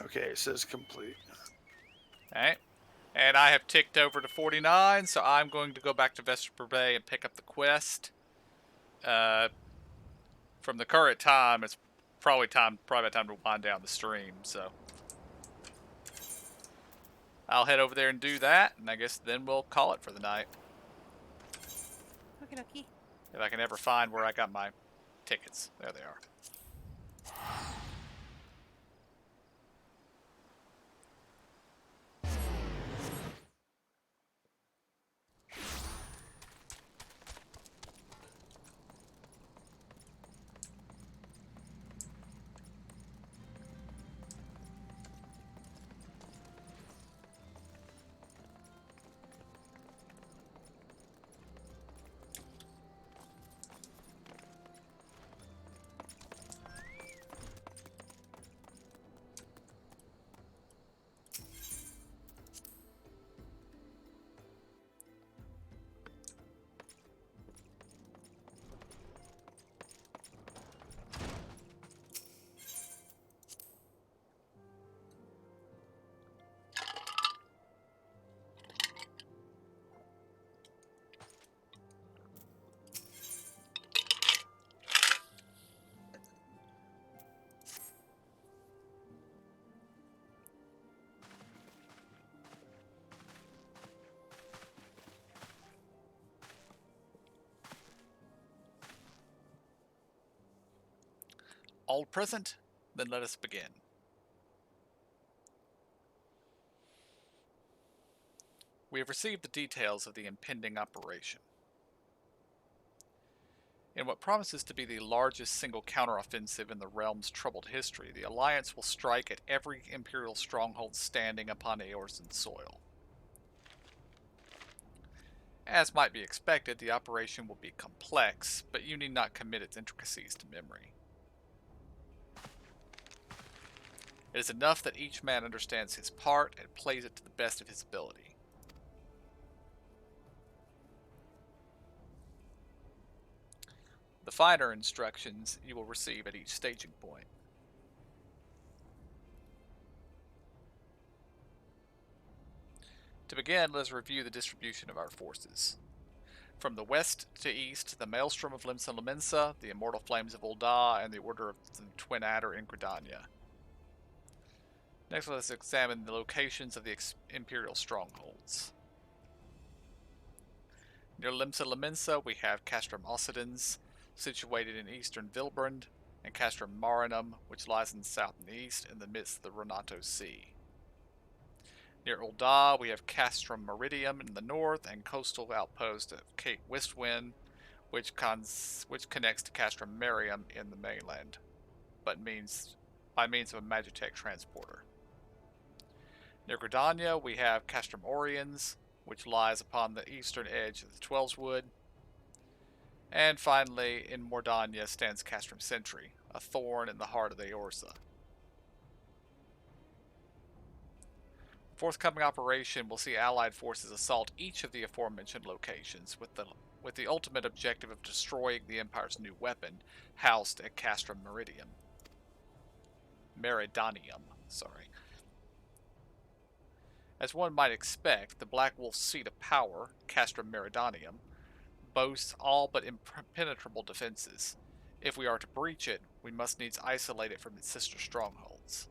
Okay, it says complete. Alright. And I have ticked over to 49, so I'm going to go back to Vesper Bay and pick up the quest. From the current time, it's probably time to wind down the stream, so I'll head over there and do that, and I guess then we'll call it for the night. Okie dokie. If I can ever find where I got my tickets. There they are. All present? Then let us begin. We have received the details of the impending operation. In what promises to be the largest single counteroffensive in the realm's troubled history, the Alliance will strike at every Imperial stronghold standing upon Eorzean soil. As might be expected, the operation will be complex, but you need not commit its intricacies to memory. It is enough that each man understands his part and plays it to the best of his ability. The finer instructions you will receive at each staging point. To begin, let us review the distribution of our forces. From the west to east, the Maelstrom of Limsa Lominsa, the Immortal Flames of Ul'dah, and the Order of the Twin Adder in Gridania. Next, let us examine the locations of the Imperial strongholds. Near Limsa Lominsa, we have Castrum Occidens, situated in eastern Vilbrand, and Castrum Marinum, which lies in the south and east in the midst of the Renato Sea. Near Ul'dah, we have Castrum Meridium in the north and coastal outpost of Cape Westwind, which connects to Castrum Merium in the mainland, but by means of a Magitech transporter. Near Gridania, we have Castrum Oriens, which lies upon the eastern edge of the Twelveswood. And finally, in Mordania stands Castrum Sentry, a thorn in the heart of the Eorza. Forthcoming operation will see Allied forces assault each of the aforementioned locations with the ultimate objective of destroying the Empire's new weapon, housed at Castrum Meridanium. As one might expect, the Black Wolf's seat of power, Castrum Meridanium, boasts all but impenetrable defenses. If we are to breach it, we must needs isolate it from its sister strongholds.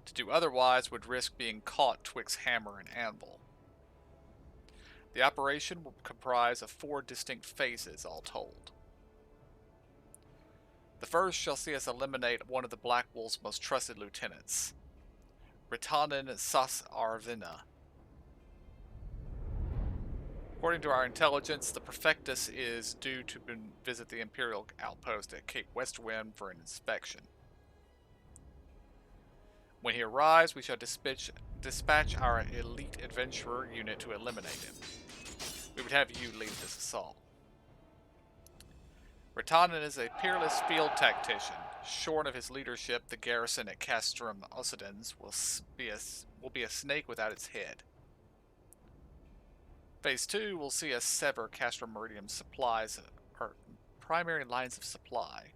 To do otherwise would risk being caught twixt hammer and anvil. The operation will comprise of 4 distinct phases, all told. The first shall see us eliminate one of the Black Wolf's most trusted lieutenants, Ritanen Sas Arvina. According to our intelligence, the Perfectus is due to visit the Imperial outpost at Cape Westwind for an inspection. When he arrives, we shall dispatch our elite adventurer unit to eliminate him. We would have you lead this assault. Ritanen is a peerless field tactician. Shorn of his leadership, the garrison at Castrum Occidens will be a snake without its head. Phase 2 will see us sever Castrum Meridium's supplies, or primary lines of supply.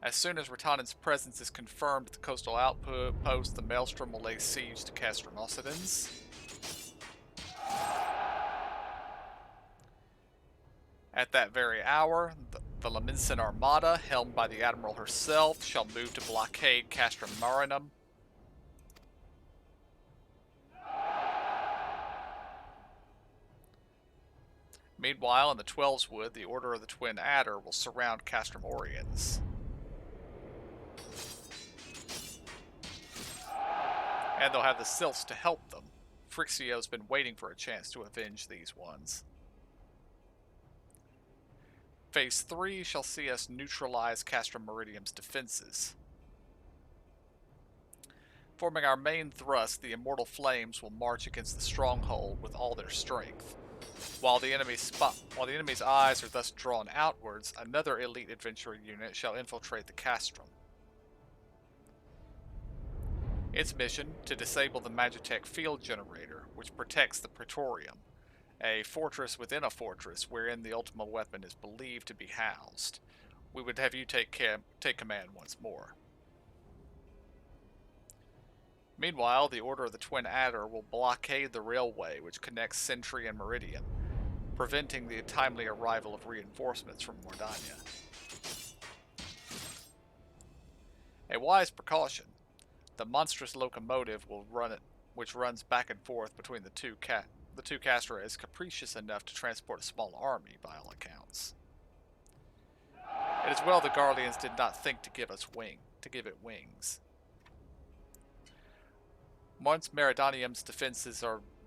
As soon as Ritanen's presence is confirmed at the coastal outpost, the Maelstrom will lay siege to Castrum Occidens. At that very hour, the Laminsan Armada, helmed by the Admiral herself, shall move to blockade Castrum Marinum. Meanwhile, in the Twelveswood, the Order of the Twin Adder will surround Castrum Oriens. And they'll have the Sylphs to help them. Frixio's been waiting for a chance to avenge these ones. Phase 3 shall see us neutralize Castrum Meridium's defenses. Forming our main thrust, the Immortal Flames will march against the stronghold with all their strength. While the enemy's eyes are thus drawn outwards, another elite adventurer unit shall infiltrate the castrum. Its mission, to disable the Magitech field generator, which protects the Praetorium, a fortress within a fortress wherein the Ultima weapon is believed to be housed. We would have you take command once more. Meanwhile, the Order of the Twin Adder will blockade the railway which connects Sentry and Meridian, preventing the timely arrival of reinforcements from Mordania. A wise precaution. The monstrous locomotive which runs back and forth between the two castra is capricious enough to transport a small army, by all accounts. It is well the Garleans did not think to give it wings. Once Meridanium's defenses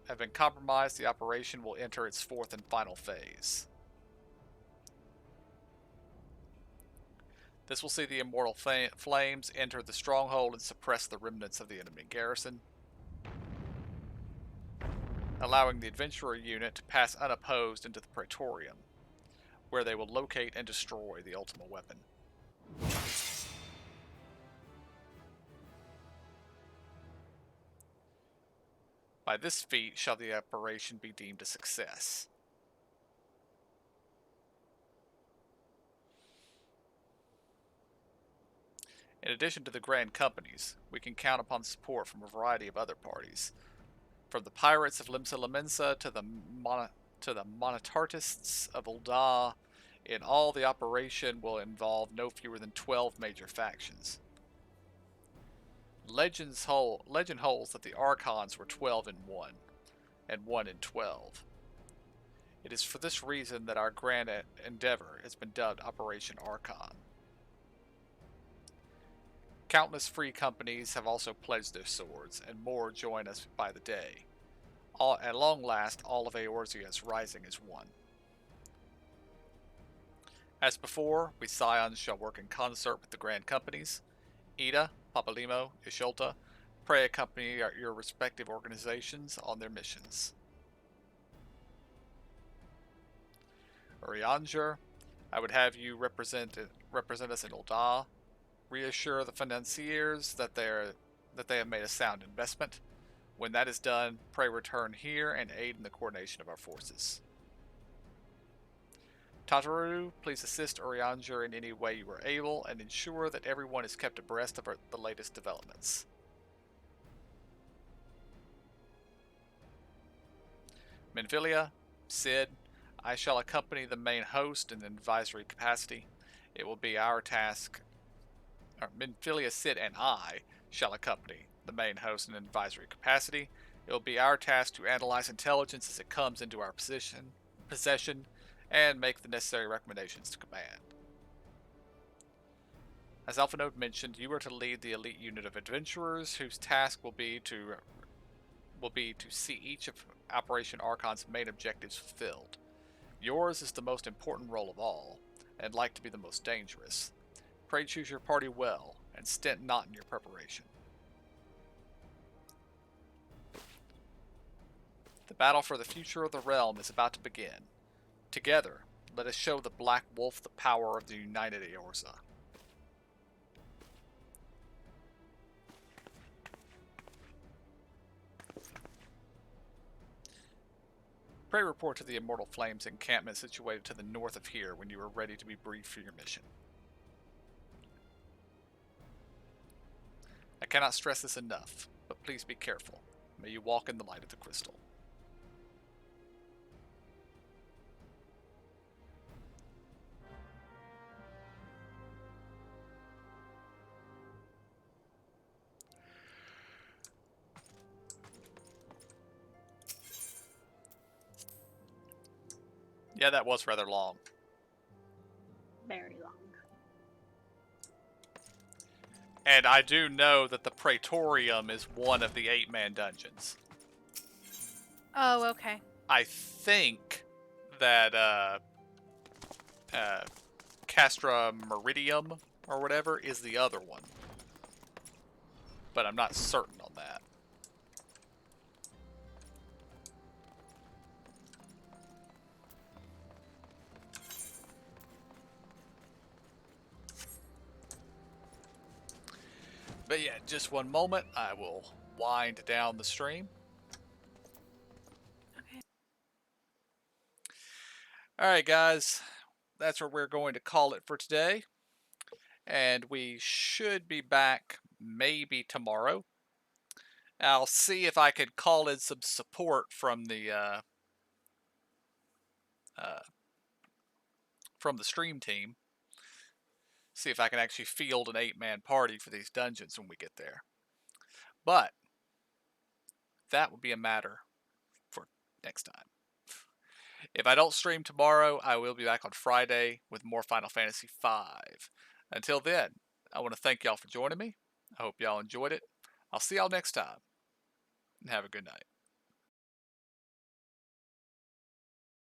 have been compromised, the operation will enter its 4th and final phase. This will see the Immortal Flames enter the stronghold and suppress the remnants of the enemy garrison, allowing the Adventurer unit to pass unopposed into the Praetorium, where they will locate and destroy the Ultima weapon. By this feat shall the operation be deemed a success. In addition to the Grand Companies, we can count upon support from a variety of other parties. From the pirates of Limsa Lamensa to the Monotartists of Ul'dah, in all the operation will involve no fewer than 12 major factions. Legend holds that the Archons were 12 in 1, and 1 in 12. It is for this reason that our grand endeavor has been dubbed Operation Archon. Countless free companies have also pledged their swords, and more join us by the day. At long last, all of Eorzea is rising as one. As before, we Scions shall work in concert with the Grand Companies. Ida, Papalimo, Ishulta, pray accompany your respective organizations on their missions. Urianger, I would have you represent us in Ul'dah. Reassure the financiers that they have made a sound investment. When that is done, pray return here and aid in the coordination of our forces. Tataru, please assist Urianger in any way you are able and ensure that everyone is kept abreast of the latest developments. Minfilia, Sid, I shall accompany the main host in an advisory capacity. It will be our task. Minfilia, Sid, and I shall accompany the main host in an advisory capacity. It will be our task to analyze intelligence as it comes into our possession, and make the necessary recommendations to command. As Alphanode mentioned, you are to lead the elite unit of adventurers whose task will be to see each of Operation Archon's main objectives fulfilled. Yours is the most important role of all, and like to be the most dangerous. Pray choose your party well, and stint not in your preparation. The battle for the future of the realm is about to begin. Together, let us show the Black Wolf the power of the united Eorza. Pray report to the Immortal Flames encampment situated to the north of here when you are ready to be briefed for your mission. I cannot stress this enough, but please be careful. May you walk in the light of the crystal. Yeah, that was rather long. Very long. And I do know that the Praetorium is one of the 8-man dungeons. Oh, okay. I think that Castra Meridium or whatever is the other one. But I'm not certain on that. But yeah, just one moment. I will wind down the stream. Okay. Alright, guys. That's where we're going to call it for today. And we should be back maybe tomorrow. I'll see if I could call in some support from the stream team. See if I can actually field an 8-man party for these dungeons when we get there. But that will be a matter for next time. If I don't stream tomorrow, I will be back on Friday with more Final Fantasy V. Until then, I want to thank y'all for joining me. I hope y'all enjoyed it. I'll see y'all next time. And have a good night.